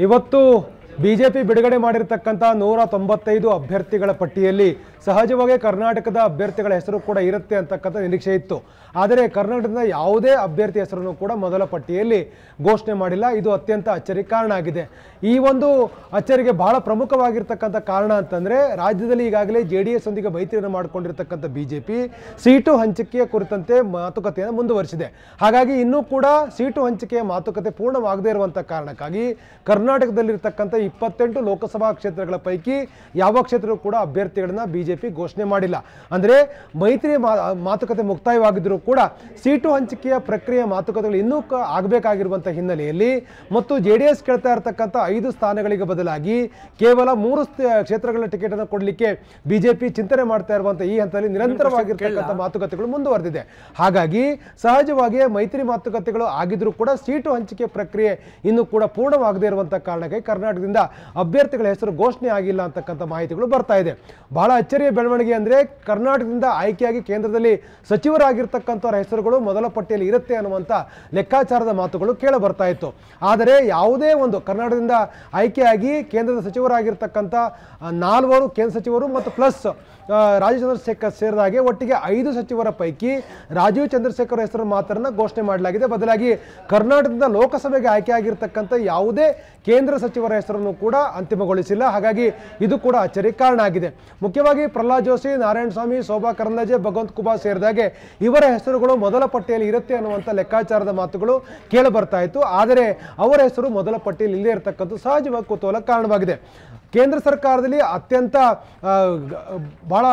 [SPEAKER 3] ಇವತ್ತು ಬಿಜೆಪಿ ಬಿಡುಗಡೆ ಮಾಡಿರ್ತಕ್ಕಂಥ 195 ಅಭ್ಯರ್ಥಿಗಳ ಪಟ್ಟಿಯಲ್ಲಿ ಸಹಜವಾಗಿ ಕರ್ನಾಟಕದ ಅಭ್ಯರ್ಥಿಗಳ ಹೆಸರು ಕೂಡ ಇರುತ್ತೆ ಅಂತಕ್ಕಂಥ ನಿರೀಕ್ಷೆ ಇತ್ತು. ಆದರೆ ಕರ್ನಾಟಕದ ಯಾವುದೇ ಅಭ್ಯರ್ಥಿ ಹೆಸರನ್ನು ಕೂಡ ಮೊದಲ ಪಟ್ಟಿಯಲ್ಲಿ ಘೋಷಣೆ ಮಾಡಿಲ್ಲ. ಇದು ಅತ್ಯಂತ ಅಚ್ಚರಿ ಕಾರಣ ಆಗಿದೆ. ಈ ಒಂದು ಅಚ್ಚರಿಗೆ ಬಹಳ ಪ್ರಮುಖವಾಗಿರ್ತಕ್ಕಂಥ ಕಾರಣ ಅಂತಂದರೆ ರಾಜ್ಯದಲ್ಲಿ ಈಗಾಗಲೇ JDS ಒಂದಿಗೆ ಮೈತ್ರಿಯನ್ನು ಮಾಡಿಕೊಂಡಿರ್ತಕ್ಕಂಥ BJP ಸೀಟು ಹಂಚಿಕೆಯ ಕುರಿತಂತೆ ಮಾತುಕತೆಯನ್ನು ಮುಂದುವರಿಸಿದೆ. ಹಾಗಾಗಿ ಇನ್ನೂ ಕೂಡ ಸೀಟು ಹಂಚಿಕೆಯ ಮಾತುಕತೆ ಪೂರ್ಣವಾಗದೇ ಇರುವಂಥ ಕಾರಣಕ್ಕಾಗಿ ಕರ್ನಾಟಕದಲ್ಲಿರ್ತಕ್ಕಂಥ 28 ಲೋಕಸಭಾ ಕ್ಷೇತ್ರಗಳ ಪೈಕಿ ಯಾವ ಕ್ಷೇತ್ರವೂ ಕೂಡ ಅಭ್ಯರ್ಥಿಗಳನ್ನ BJP ಘೋಷಣೆ ಮಾಡಿಲ್ಲ. ಅಂದರೆ ಮೈತ್ರಿ ಮಾತುಕತೆ ಮುಕ್ತಾಯವಾಗಿದ್ದರೂ ಕೂಡ ಸೀಟು ಹಂಚಿಕೆಯ ಪ್ರಕ್ರಿಯೆ ಮಾತುಕತೆಗಳು ಇನ್ನೂ ಆಗಬೇಕಾಗಿರುವಂಥ ಹಿನ್ನೆಲೆಯಲ್ಲಿ ಮತ್ತು JDS ಕೇಳ್ತಾ ಇರತಕ್ಕಂಥ 5 ಸ್ಥಾನಗಳಿಗೆ ಬದಲಾಗಿ ಕೇವಲ 3 ಕ್ಷೇತ್ರಗಳ ಟಿಕೆಟ್ ಅನ್ನು ಕೊಡಲಿಕ್ಕೆ BJP ಚಿಂತನೆ ಮಾಡ್ತಾ ಇರುವಂಥ ಈ ಹಂತದಲ್ಲಿ ನಿರಂತರವಾಗಿರ್ತಕ್ಕಂಥ ಮಾತುಕತೆಗಳು ಮುಂದುವರೆದಿದೆ. ಹಾಗಾಗಿ ಸಹಜವಾಗಿ ಮೈತ್ರಿ ಮಾತುಕತೆಗಳು ಆಗಿದ್ರೂ ಕೂಡ ಸೀಟು ಹಂಚಿಕೆ ಪ್ರಕ್ರಿಯೆ ಇನ್ನೂ ಕೂಡ ಪೂರ್ಣವಾಗದೇ ಇರುವಂಥ ಕಾರಣಕ್ಕೆ ಕರ್ನಾಟಕದಿಂದ ಅಭ್ಯರ್ಥಿಗಳ ಹೆಸರು ಘೋಷಣೆ ಆಗಿಲ್ಲ ಅಂತಕ್ಕಂಥ ಮಾಹಿತಿಗಳು ಬರ್ತಾ ಇದೆ. ಬಹಳ ಅಚ್ಚರಿಯ ಬೆಳವಣಿಗೆ ಅಂದರೆ ಕರ್ನಾಟಕದಿಂದ ಆಯ್ಕೆಯಾಗಿ ಕೇಂದ್ರದಲ್ಲಿ ಸಚಿವರಾಗಿರ್ತಕ್ಕಂಥವರ ಹೆಸರುಗಳು ಮೊದಲ ಪಟ್ಟಿಯಲ್ಲಿ ಇರುತ್ತೆ ಅನ್ನುವಂಥ ಲೆಕ್ಕಾಚಾರದ ಮಾತುಗಳು ಕೇಳ ಬರ್ತಾ ಇತ್ತು. ಆದರೆ ಯಾವುದೇ ಒಂದು ಕರ್ನಾಟಕದಿಂದ ಆಯ್ಕೆಯಾಗಿ ಕೇಂದ್ರದ ಸಚಿವರಾಗಿರ್ತಕ್ಕಂಥ 4 ಕೇಂದ್ರ ಸಚಿವರು ಮತ್ತು ಪ್ಲಸ್ ರಾಜೀವ್ ಚಂದ್ರಶೇಖರ್ ಸೇರಿದಾಗೆ ಒಟ್ಟಿಗೆ 5 ಸಚಿವರ ಪೈಕಿ ರಾಜೀವ್ ಚಂದ್ರಶೇಖರ್ ಹೆಸರು ಮಾತ್ರನ್ನ ಘೋಷಣೆ ಮಾಡಲಾಗಿದೆ. ಬದಲಾಗಿ ಕರ್ನಾಟಕದ ಲೋಕಸಭೆಗೆ ಆಯ್ಕೆಯಾಗಿರ್ತಕ್ಕಂಥ ಯಾವುದೇ ಕೇಂದ್ರ ಸಚಿವರ ಹೆಸರನ್ನು ಕೂಡ ಅಂತಿಮಗೊಳಿಸಿಲ್ಲ. ಹಾಗಾಗಿ ಇದು ಕೂಡ ಅಚ್ಚರಿ ಕಾರಣ ಆಗಿದೆ. ಮುಖ್ಯವಾಗಿ ಪ್ರಹ್ಲಾದ್ ಜೋಶಿ, ನಾರಾಯಣಸ್ವಾಮಿ, ಶೋಭಾ ಕರಂದ್ಲಾಜೆ, ಭಗವಂತ್ ಖೂಬಾ ಸೇರಿದಾಗೆ ಇವರ ಹೆಸರುಗಳು ಮೊದಲ ಪಟ್ಟಿಯಲ್ಲಿ ಇರುತ್ತೆ ಅನ್ನುವಂಥ ಲೆಕ್ಕಾಚಾರದ ಮಾತುಗಳು ಕೇಳಿ ಬರ್ತಾ ಇತ್ತು. ಆದರೆ ಅವರ ಹೆಸರು ಮೊದಲ ಪಟ್ಟಿಯಲ್ಲಿ ಇಲ್ಲೇ ಇರತಕ್ಕಂಥ ಸಹಜವಾಗಿ ಕುತೂಹಲ ಕಾರಣವಾಗಿದೆ. ಕೇಂದ್ರ ಸರ್ಕಾರದಲ್ಲಿ ಅತ್ಯಂತ ಬಹಳ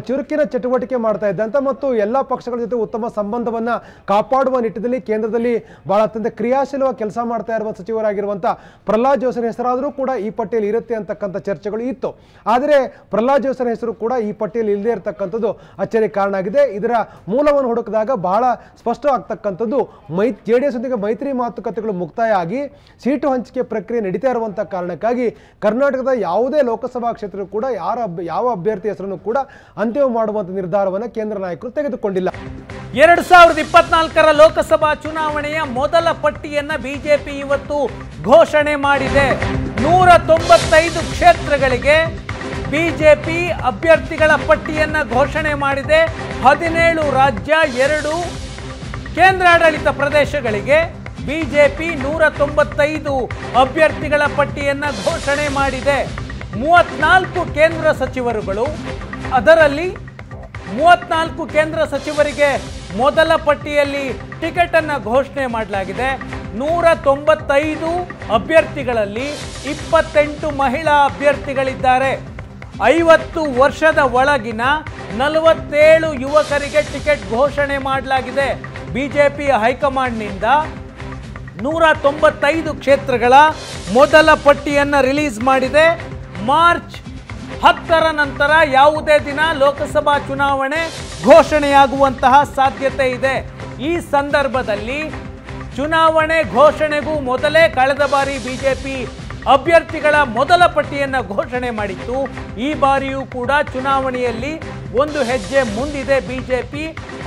[SPEAKER 3] ಚುರುಕಿನ ಚಟುವಟಿಕೆ ಮಾಡ್ತಾ ಇದ್ದಂಥ ಮತ್ತು ಎಲ್ಲ ಪಕ್ಷಗಳ ಜೊತೆ ಉತ್ತಮ ಸಂಬಂಧವನ್ನು ಕಾಪಾಡುವ ನಿಟ್ಟಿನಲ್ಲಿ ಕೇಂದ್ರದಲ್ಲಿ ಬಹಳ ಅತ್ಯಂತ ಕ್ರಿಯಾಶೀಲವಾಗಿ ಕೆಲಸ ಮಾಡ್ತಾ ಇರುವ ಸಚಿವರಾಗಿರುವಂಥ ಪ್ರಹ್ಲಾದ್ ಜೋಶಿಯ ಹೆಸರಾದರೂ ಕೂಡ ಈ ಪಟ್ಟಿಯಲ್ಲಿ ಇರುತ್ತೆ ಅಂತಕ್ಕಂಥ ಚರ್ಚೆಗಳು ಇತ್ತು. ಆದರೆ ಪ್ರಹ್ಲಾದ್ ಜೋಶಿಯ ಹೆಸರು ಕೂಡ ಈ ಪಟ್ಟಿಯಲ್ಲಿ ಇಲ್ಲದೇ ಇರತಕ್ಕಂಥದ್ದು ಅಚ್ಚರಿ ಕಾರಣ ಆಗಿದೆ. ಇದರ ಮೂಲವನ್ನು ಹುಡುಕಿದಾಗ ಬಹಳ ಸ್ಪಷ್ಟವಾಗ್ತಕ್ಕಂಥದ್ದು JDS ಒಂದಿಗೆ ಮೈತ್ರಿ ಮಾತುಕತೆಗಳು ಮುಕ್ತಾಯ ಆಗಿ ಸೀಟು ಹಂಚಿಕೆ ಪ್ರಕ್ರಿಯೆ ನಡೀತಾ ಇರುವಂಥ ಕಾರಣಕ್ಕಾಗಿ ಕರ್ನಾಟಕದ ಯಾವುದೇ ಲೋಕಸಭಾ ಕ್ಷೇತ್ರ ಕೂಡ ಯಾವ ಅಭ್ಯರ್ಥಿ ಹೆಸರನ್ನು ಕೂಡ ಅಂತಿಮ ಮಾಡುವಂತ ನಿರ್ಧಾರವನ್ನು ಕೇಂದ್ರ ನಾಯಕರು ತೆಗೆದುಕೊಂಡಿಲ್ಲ.
[SPEAKER 1] 2024ರ ಲೋಕಸಭಾ ಚುನಾವಣೆಯ ಮೊದಲ ಪಟ್ಟಿಯನ್ನ BJP ಇವತ್ತು ಘೋಷಣೆ ಮಾಡಿದೆ. 195 ಕ್ಷೇತ್ರಗಳಿಗೆ BJP ಅಭ್ಯರ್ಥಿಗಳ ಪಟ್ಟಿಯನ್ನ ಘೋಷಣೆ ಮಾಡಿದೆ. 17 ರಾಜ್ಯ 2 ಕೇಂದ್ರಾಡಳಿತ ಪ್ರದೇಶಗಳಿಗೆ BJP 195 ಅಭ್ಯರ್ಥಿಗಳ ಪಟ್ಟಿಯನ್ನ ಘೋಷಣೆ ಮಾಡಿದೆ. 34 ಕೇಂದ್ರ ಸಚಿವರುಗಳು, ಅದರಲ್ಲಿ 34 ಕೇಂದ್ರ ಸಚಿವರಿಗೆ ಮೊದಲ ಪಟ್ಟಿಯಲ್ಲಿ ಟಿಕೆಟ್ ಅನ್ನು ಘೋಷಣೆ ಮಾಡಲಾಗಿದೆ. 195 ಅಭ್ಯರ್ಥಿಗಳಲ್ಲಿ 28 ಮಹಿಳಾ ಅಭ್ಯರ್ಥಿಗಳಿದ್ದಾರೆ. 50 ವರ್ಷದ ಒಳಗಿನ 47 ಯುವಕರಿಗೆ ಟಿಕೆಟ್ ಘೋಷಣೆ ಮಾಡಲಾಗಿದೆ. BJP ಹೈಕಮಾಂಡ್ನಿಂದ 195 ಕ್ಷೇತ್ರಗಳ ಮೊದಲ ಪಟ್ಟಿಯನ್ನು ರಿಲೀಸ್ ಮಾಡಿದೆ. ಮಾರ್ಚ್ 10ರ ನಂತರ ಯಾವುದೇ ದಿನ ಲೋಕಸಭಾ ಚುನಾವಣೆ ಘೋಷಣೆಯಾಗುವಂತಹ ಸಾಧ್ಯತೆ ಇದೆ. ಈ ಸಂದರ್ಭದಲ್ಲಿ ಚುನಾವಣೆ ಘೋಷಣೆಗೂ ಮೊದಲೇ ಕಳೆದ ಬಾರಿ BJP ಅಭ್ಯರ್ಥಿಗಳ ಮೊದಲ ಪಟ್ಟಿಯನ್ನು ಘೋಷಣೆ ಮಾಡಿತ್ತು. ಈ ಬಾರಿಯೂ ಕೂಡ ಚುನಾವಣೆಯಲ್ಲಿ ಒಂದು ಹೆಜ್ಜೆ ಮುಂದಿದೆ. BJP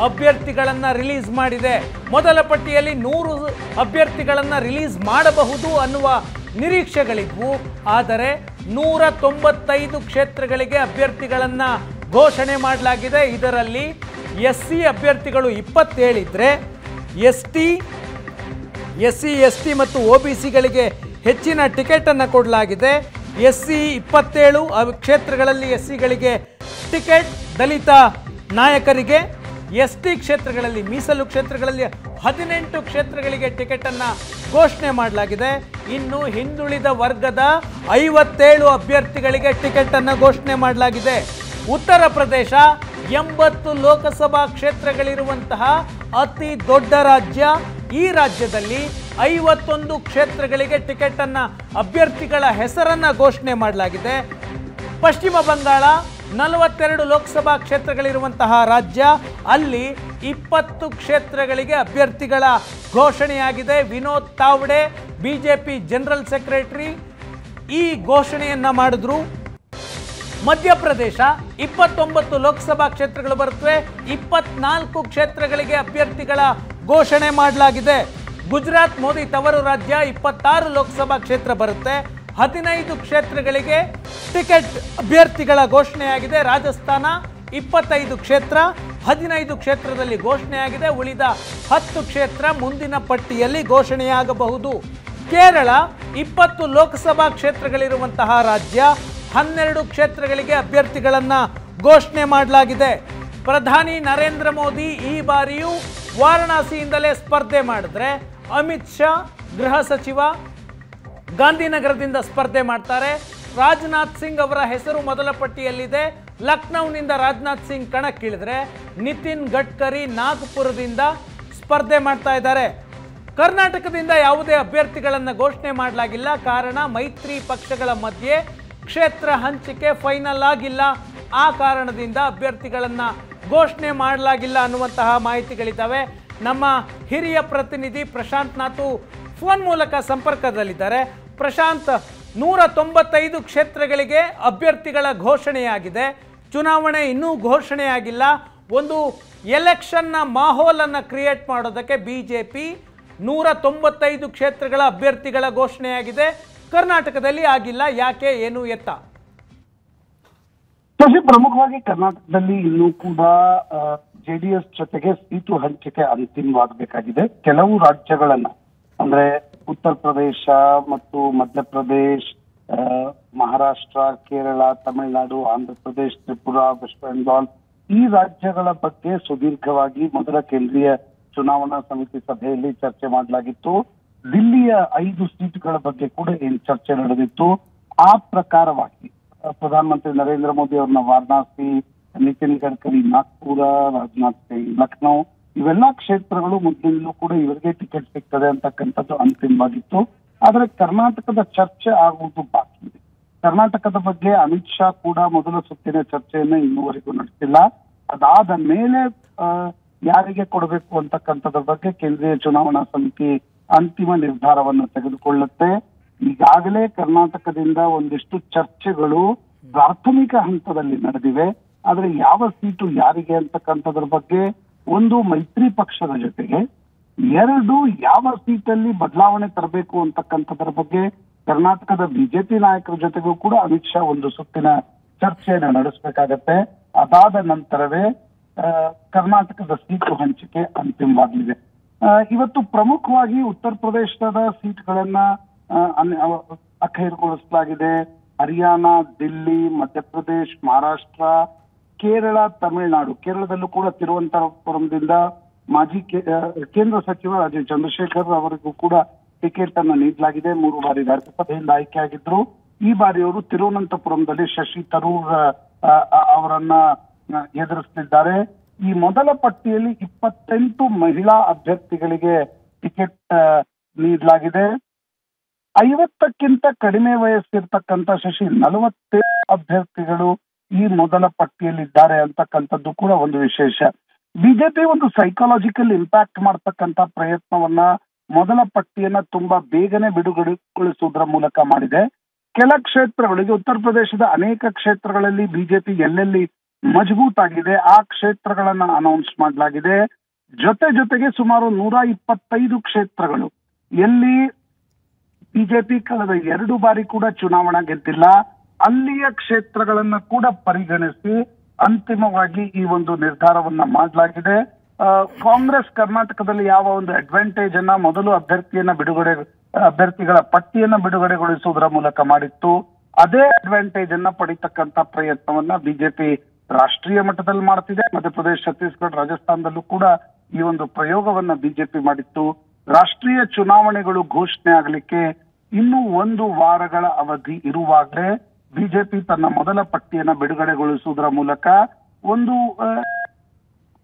[SPEAKER 1] ಅಭ್ಯರ್ಥಿಗಳನ್ನು ರಿಲೀಸ್ ಮಾಡಿದೆ. ಮೊದಲ ಪಟ್ಟಿಯಲ್ಲಿ 100 ಅಭ್ಯರ್ಥಿಗಳನ್ನು ರಿಲೀಸ್ ಮಾಡಬಹುದು ಅನ್ನುವ ನಿರೀಕ್ಷೆಗಳಿದ್ವು. ಆದರೆ 195 ಕ್ಷೇತ್ರಗಳಿಗೆ ಅಭ್ಯರ್ಥಿಗಳನ್ನು ಘೋಷಣೆ ಮಾಡಲಾಗಿದೆ. ಇದರಲ್ಲಿ SC ಅಭ್ಯರ್ಥಿಗಳು 27 ಇದ್ದರೆ SC ST ಮತ್ತು OBCಗಳಿಗೆ ಹೆಚ್ಚಿನ ಟಿಕೆಟನ್ನು ಕೊಡಲಾಗಿದೆ. SC 27 ಕ್ಷೇತ್ರಗಳಲ್ಲಿ SCಗಳಿಗೆ ಟಿಕೆಟ್, ದಲಿತ ನಾಯಕರಿಗೆ ST ಕ್ಷೇತ್ರಗಳಲ್ಲಿ ಮೀಸಲು ಕ್ಷೇತ್ರಗಳಲ್ಲಿ 18 ಕ್ಷೇತ್ರಗಳಿಗೆ ಟಿಕೆಟನ್ನು ಘೋಷಣೆ ಮಾಡಲಾಗಿದೆ. ಇನ್ನು ಹಿಂದುಳಿದ ವರ್ಗದ 57 ಅಭ್ಯರ್ಥಿಗಳಿಗೆ ಟಿಕೆಟನ್ನು ಘೋಷಣೆ ಮಾಡಲಾಗಿದೆ. ಉತ್ತರ ಪ್ರದೇಶ 80 ಲೋಕಸಭಾ ಕ್ಷೇತ್ರಗಳಿರುವಂತಹ ಅತಿ ದೊಡ್ಡ ರಾಜ್ಯ. ಈ ರಾಜ್ಯದಲ್ಲಿ 51 ಕ್ಷೇತ್ರಗಳಿಗೆ ಟಿಕೆಟನ್ನು ಅಭ್ಯರ್ಥಿಗಳ ಹೆಸರನ್ನು ಘೋಷಣೆ ಮಾಡಲಾಗಿದೆ. ಪಶ್ಚಿಮ ಬಂಗಾಳ 42 ಲೋಕಸಭಾ ಕ್ಷೇತ್ರಗಳಿರುವಂತಹ ರಾಜ್ಯ. ಅಲ್ಲಿ 20 ಕ್ಷೇತ್ರಗಳಿಗೆ ಅಭ್ಯರ್ಥಿಗಳ ಘೋಷಣೆಯಾಗಿದೆ. ವಿನೋದ್ ತಾವ್ಡೆ BJP ಜನರಲ್ ಸೆಕ್ರೆಟರಿ ಈ ಘೋಷಣೆಯನ್ನು ಮಾಡಿದ್ರು. ಮಧ್ಯಪ್ರದೇಶ 29 ಲೋಕಸಭಾ ಕ್ಷೇತ್ರಗಳು ಬರುತ್ತವೆ. 24 ಕ್ಷೇತ್ರಗಳಿಗೆ ಅಭ್ಯರ್ಥಿಗಳ ಘೋಷಣೆ ಮಾಡಲಾಗಿದೆ. ಗುಜರಾತ್ ಮೋದಿ ತವರು ರಾಜ್ಯ 26 ಲೋಕಸಭಾ ಕ್ಷೇತ್ರ ಬರುತ್ತೆ. 15 ಕ್ಷೇತ್ರಗಳಿಗೆ ಟಿಕೆಟ್ ಅಭ್ಯರ್ಥಿಗಳ ಘೋಷಣೆಯಾಗಿದೆ. ರಾಜಸ್ಥಾನ 25 ಕ್ಷೇತ್ರ, 15 ಕ್ಷೇತ್ರದಲ್ಲಿ ಘೋಷಣೆಯಾಗಿದೆ. ಉಳಿದ 10 ಕ್ಷೇತ್ರ ಮುಂದಿನ ಪಟ್ಟಿಯಲ್ಲಿ ಘೋಷಣೆಯಾಗಬಹುದು. ಕೇರಳ 20 ಲೋಕಸಭಾ ಕ್ಷೇತ್ರಗಳಿರುವಂತಹ ರಾಜ್ಯ, 12 ಕ್ಷೇತ್ರಗಳಿಗೆ ಅಭ್ಯರ್ಥಿಗಳನ್ನು ಘೋಷಣೆ ಮಾಡಲಾಗಿದೆ. ಪ್ರಧಾನಿ ನರೇಂದ್ರ ಮೋದಿ ಈ ಬಾರಿಯೂ ವಾರಣಾಸಿಯಿಂದಲೇ ಸ್ಪರ್ಧೆ ಮಾಡಿದ್ರೆ, ಅಮಿತ್ ಶಾ ಗೃಹ ಸಚಿವ ಗಾಂಧಿನಗರದಿಂದ ಸ್ಪರ್ಧೆ ಮಾಡ್ತಾರೆ. ರಾಜನಾಥ್ ಸಿಂಗ್ ಅವರ ಹೆಸರು ಮೊದಲ ಪಟ್ಟಿಯಲ್ಲಿದೆ. ಲಕ್ನೌನಿಂದ ರಾಜನಾಥ್ ಸಿಂಗ್ ಕಣಕ್ಕಿಳಿದ್ರೆ, ನಿತಿನ್ ಗಡ್ಕರಿ ನಾಗ್ಪುರದಿಂದ ಸ್ಪರ್ಧೆ ಮಾಡ್ತಾ ಇದ್ದಾರೆ. ಕರ್ನಾಟಕದಿಂದ ಯಾವುದೇ ಅಭ್ಯರ್ಥಿಗಳನ್ನು ಘೋಷಣೆ ಮಾಡಲಾಗಿಲ್ಲ. ಕಾರಣ ಮೈತ್ರಿ ಪಕ್ಷಗಳ ಮಧ್ಯೆ ಕ್ಷೇತ್ರ ಹಂಚಿಕೆ ಫೈನಲ್ ಆಗಿಲ್ಲ. ಆ ಕಾರಣದಿಂದ ಅಭ್ಯರ್ಥಿಗಳನ್ನು ಘೋಷಣೆ ಮಾಡಲಾಗಿಲ್ಲ ಅನ್ನುವಂತಹ ಮಾಹಿತಿಗಳಿದ್ದಾವೆ. ನಮ್ಮ ಹಿರಿಯ ಪ್ರತಿನಿಧಿ ಪ್ರಶಾಂತ್ ನಾಥು ಫೋನ್ ಮೂಲಕ ಸಂಪರ್ಕದಲ್ಲಿದ್ದಾರೆ. ಪ್ರಶಾಂತ್, 195 ಕ್ಷೇತ್ರಗಳಿಗೆ ಅಭ್ಯರ್ಥಿಗಳ ಘೋಷಣೆಯಾಗಿದೆ. ಚುನಾವಣೆ ಇನ್ನೂ ಘೋಷಣೆಯಾಗಿಲ್ಲ. ಒಂದು ಎಲೆಕ್ಷನ್ನ ಮಾಹೋಲನ್ನು ಕ್ರಿಯೇಟ್ ಮಾಡೋದಕ್ಕೆ ಬಿಜೆಪಿ 195 ಕ್ಷೇತ್ರಗಳ ಅಭ್ಯರ್ಥಿಗಳ ಘೋಷಣೆಯಾಗಿದೆ. ಕರ್ನಾಟಕದಲ್ಲಿ ಆಗಿಲ್ಲ. ಯಾಕೆ, ಏನು, ಎತ್ತ?
[SPEAKER 4] ಪ್ರಮುಖವಾಗಿ ಕರ್ನಾಟಕದಲ್ಲಿ ಇನ್ನೂ ಕೂಡ ಜೆಡಿಎಸ್ ಜೊತೆಗೆ ಸೀಟು ಹಂಚಿಕೆ ಅಂತಿಮವಾಗಬೇಕಾಗಿದೆ. ಕೆಲವು ರಾಜ್ಯಗಳನ್ನ ಅಂದ್ರೆ ಉತ್ತರ ಪ್ರದೇಶ ಮತ್ತು ಮಧ್ಯಪ್ರದೇಶ್, ಮಹಾರಾಷ್ಟ್ರ, ಕೇರಳ, ತಮಿಳುನಾಡು, ಆಂಧ್ರ ಪ್ರದೇಶ್, ತ್ರಿಪುರಾ, ವೆಸ್ಟ್ ಬೆಂಗಾಲ್ ಈ ರಾಜ್ಯಗಳ ಬಗ್ಗೆ ಸುದೀರ್ಘವಾಗಿ ಮೊದಲ ಕೇಂದ್ರೀಯ ಚುನಾವಣಾ ಸಮಿತಿ ಸಭೆಯಲ್ಲಿ ಚರ್ಚೆ ಮಾಡಲಾಗಿತ್ತು. ದಿಲ್ಲಿಯ 5 ಸೀಟುಗಳ ಬಗ್ಗೆ ಕೂಡ ಏನ್ ಚರ್ಚೆ ನಡೆದಿತ್ತು. ಆ ಪ್ರಕಾರವಾಗಿ ಪ್ರಧಾನಮಂತ್ರಿ ನರೇಂದ್ರ ಮೋದಿ ಅವ್ರನ್ನ ವಾರಣಾಸಿ, ನಿತಿನ್ ಗಡ್ಕರಿ ನಾಗ್ಪುರ, ರಾಜನಾಥ್ ಸಿಂಗ್ ಲಕ್ನೌ ಇವೆಲ್ಲಾ ಕ್ಷೇತ್ರಗಳು ಮೊದಲಿಂದಲೂ ಕೂಡ ಇವರಿಗೆ ಟಿಕೆಟ್ ಸಿಗ್ತದೆ ಅಂತಕ್ಕಂಥದ್ದು ಅಂತಿಮವಾಗಿತ್ತು. ಆದ್ರೆ ಕರ್ನಾಟಕದ ಚರ್ಚೆ ಆಗುವುದು ಬಾಕಿ ಇದೆ. ಕರ್ನಾಟಕದ ಬಗ್ಗೆ ಅಮಿತ್ ಶಾ ಕೂಡ ಮೊದಲ ಸುತ್ತಿನ ಚರ್ಚೆಯನ್ನ ಇನ್ನೂವರೆಗೂ ನಡೆಸಿಲ್ಲ. ಅದಾದ ಮೇಲೆ ಯಾರಿಗೆ ಕೊಡಬೇಕು ಅಂತಕ್ಕಂಥದ್ರ ಬಗ್ಗೆ ಕೇಂದ್ರೀಯ ಚುನಾವಣಾ ಸಮಿತಿ ಅಂತಿಮ ನಿರ್ಧಾರವನ್ನು ತೆಗೆದುಕೊಳ್ಳುತ್ತೆ. ಈಗಾಗಲೇ ಕರ್ನಾಟಕದಿಂದ ಒಂದಿಷ್ಟು ಚರ್ಚೆಗಳು ಪ್ರಾಥಮಿಕ ಹಂತದಲ್ಲಿ ನಡೆದಿವೆ. ಆದ್ರೆ ಯಾವ ಸೀಟು ಯಾರಿಗೆ ಅಂತಕ್ಕಂಥದ್ರ ಬಗ್ಗೆ ಒಂದು ಮೈತ್ರಿ ಪಕ್ಷದ ಜೊತೆಗೆ, 2 ಯಾವ ಸೀಟಲ್ಲಿ ಬದಲಾವಣೆ ತರಬೇಕು ಅಂತಕ್ಕಂಥದ್ರ ಬಗ್ಗೆ ಕರ್ನಾಟಕದ ಬಿಜೆಪಿ ನಾಯಕರ ಜೊತೆಗೂ ಕೂಡ ಅಮಿತ್ ಶಾ ಒಂದು ಸುತ್ತಿನ ಚರ್ಚೆಯನ್ನು ನಡೆಸಬೇಕಾಗತ್ತೆ. ಅದಾದ ನಂತರವೇ ಕರ್ನಾಟಕದ ಸೀಟು ಹಂಚಿಕೆ ಅಂತಿಮವಾಗಲಿದೆ. ಇವತ್ತು ಪ್ರಮುಖವಾಗಿ ಉತ್ತರ ಪ್ರದೇಶದ ಸೀಟ್ಗಳನ್ನ ಅಖೈರುಗೊಳಿಸಲಾಗಿದೆ. ಹರಿಯಾಣ, ದಿಲ್ಲಿ, ಮಧ್ಯಪ್ರದೇಶ್, ಮಹಾರಾಷ್ಟ್ರ, ಕೇರಳ, ತಮಿಳುನಾಡು. ಕೇರಳದಲ್ಲೂ ಕೂಡ ತಿರುವನಂತಪುರಂದಿಂದ ಮಾಜಿ ಕೇಂದ್ರ ಸಚಿವ ರಾಜೀವ್ ಚಂದ್ರಶೇಖರ್ ಅವರಿಗೂ ಕೂಡ ಟಿಕೆಟ್ ಅನ್ನು ನೀಡಲಾಗಿದೆ. 3 ಬಾರಿ ರಾಜ್ಯಸಭೆಯಿಂದ ಆಯ್ಕೆಯಾಗಿದ್ರು. ಈ ಬಾರಿ ಅವರು ತಿರುವನಂತಪುರಂದಲ್ಲಿ ಶಶಿ ತರೂರ್ ಅವರನ್ನ ಎದುರಿಸಲಿದ್ದಾರೆ. ಈ ಮೊದಲ ಪಟ್ಟಿಯಲ್ಲಿ 28 ಮಹಿಳಾ ಅಭ್ಯರ್ಥಿಗಳಿಗೆ ಟಿಕೆಟ್ ನೀಡಲಾಗಿದೆ. 50ಕ್ಕಿಂತ ಕಡಿಮೆ ವಯಸ್ಸಿರ್ತಕ್ಕಂಥ ಶಶಿ 47 ಅಭ್ಯರ್ಥಿಗಳು ಈ ಮೊದಲ ಪಟ್ಟಿಯಲ್ಲಿದ್ದಾರೆ ಅಂತಕ್ಕಂಥದ್ದು ಕೂಡ ಒಂದು ವಿಶೇಷ. ಬಿಜೆಪಿ ಒಂದು ಸೈಕಾಲಜಿಕಲ್ ಇಂಪ್ಯಾಕ್ಟ್ ಮಾಡ್ತಕ್ಕಂಥ ಪ್ರಯತ್ನವನ್ನ ಮೊದಲ ಪಟ್ಟಿಯನ್ನ ತುಂಬಾ ಬೇಗನೆ ಬಿಡುಗಡೆಗೊಳಿಸುವುದರ ಮೂಲಕ ಮಾಡಿದೆ. ಕೆಲ ಕ್ಷೇತ್ರಗಳಿಗೆ, ಉತ್ತರ ಪ್ರದೇಶದ ಅನೇಕ ಕ್ಷೇತ್ರಗಳಲ್ಲಿ ಬಿಜೆಪಿ ಎಲ್ಲೆಲ್ಲಿ ಮಜಬೂತ್ ಆಗಿದೆ ಆ ಕ್ಷೇತ್ರಗಳನ್ನ ಅನೌನ್ಸ್ ಮಾಡಲಾಗಿದೆ. ಜೊತೆಗೆ ಸುಮಾರು 125 ಕ್ಷೇತ್ರಗಳು ಎಲ್ಲಿ ಬಿಜೆಪಿ ಕಳೆದ 2 ಬಾರಿ ಕೂಡ ಚುನಾವಣಾ ಗೆದ್ದಿಲ್ಲ, ಅಲ್ಲಿಯ ಕ್ಷೇತ್ರಗಳನ್ನ ಕೂಡ ಪರಿಗಣಿಸಿ ಅಂತಿಮವಾಗಿ ಈ ಒಂದು ನಿರ್ಧಾರವನ್ನ ಮಾಡಲಾಗಿದೆ. ಕಾಂಗ್ರೆಸ್ ಕರ್ನಾಟಕದಲ್ಲಿ ಯಾವ ಒಂದು ಅಡ್ವಾಂಟೇಜ್ ಅನ್ನ ಮೊದಲು ಅಭ್ಯರ್ಥಿಗಳ ಪಟ್ಟಿಯನ್ನ ಬಿಡುಗಡೆಗೊಳಿಸುವುದರ ಮೂಲಕ ಮಾಡಿತ್ತು, ಅದೇ ಅಡ್ವಾಂಟೇಜ್ ಅನ್ನ ಪಡಿತಕ್ಕಂತ ಪ್ರಯತ್ನವನ್ನ ಬಿಜೆಪಿ ರಾಷ್ಟ್ರೀಯ ಮಟ್ಟದಲ್ಲಿ ಮಾಡ್ತಿದೆ. ಮಧ್ಯಪ್ರದೇಶ, ಛತ್ತೀಸ್ಗಢ, ರಾಜಸ್ಥಾನದಲ್ಲೂ ಕೂಡ ಈ ಒಂದು ಪ್ರಯೋಗವನ್ನ ಬಿಜೆಪಿ ಮಾಡಿತ್ತು. ರಾಷ್ಟ್ರೀಯ ಚುನಾವಣೆಗಳು ಘೋಷಣೆ ಆಗಲಿಕ್ಕೆ ಇನ್ನೂ 1 ವಾರಗಳ ಅವಧಿ ಇರುವಾಗಲೇ ಬಿಜೆಪಿ ತನ್ನ ಮೊದಲ ಪಟ್ಟಿಯನ್ನ ಬಿಡುಗಡೆಗೊಳಿಸುವುದರ ಮೂಲಕ ಒಂದು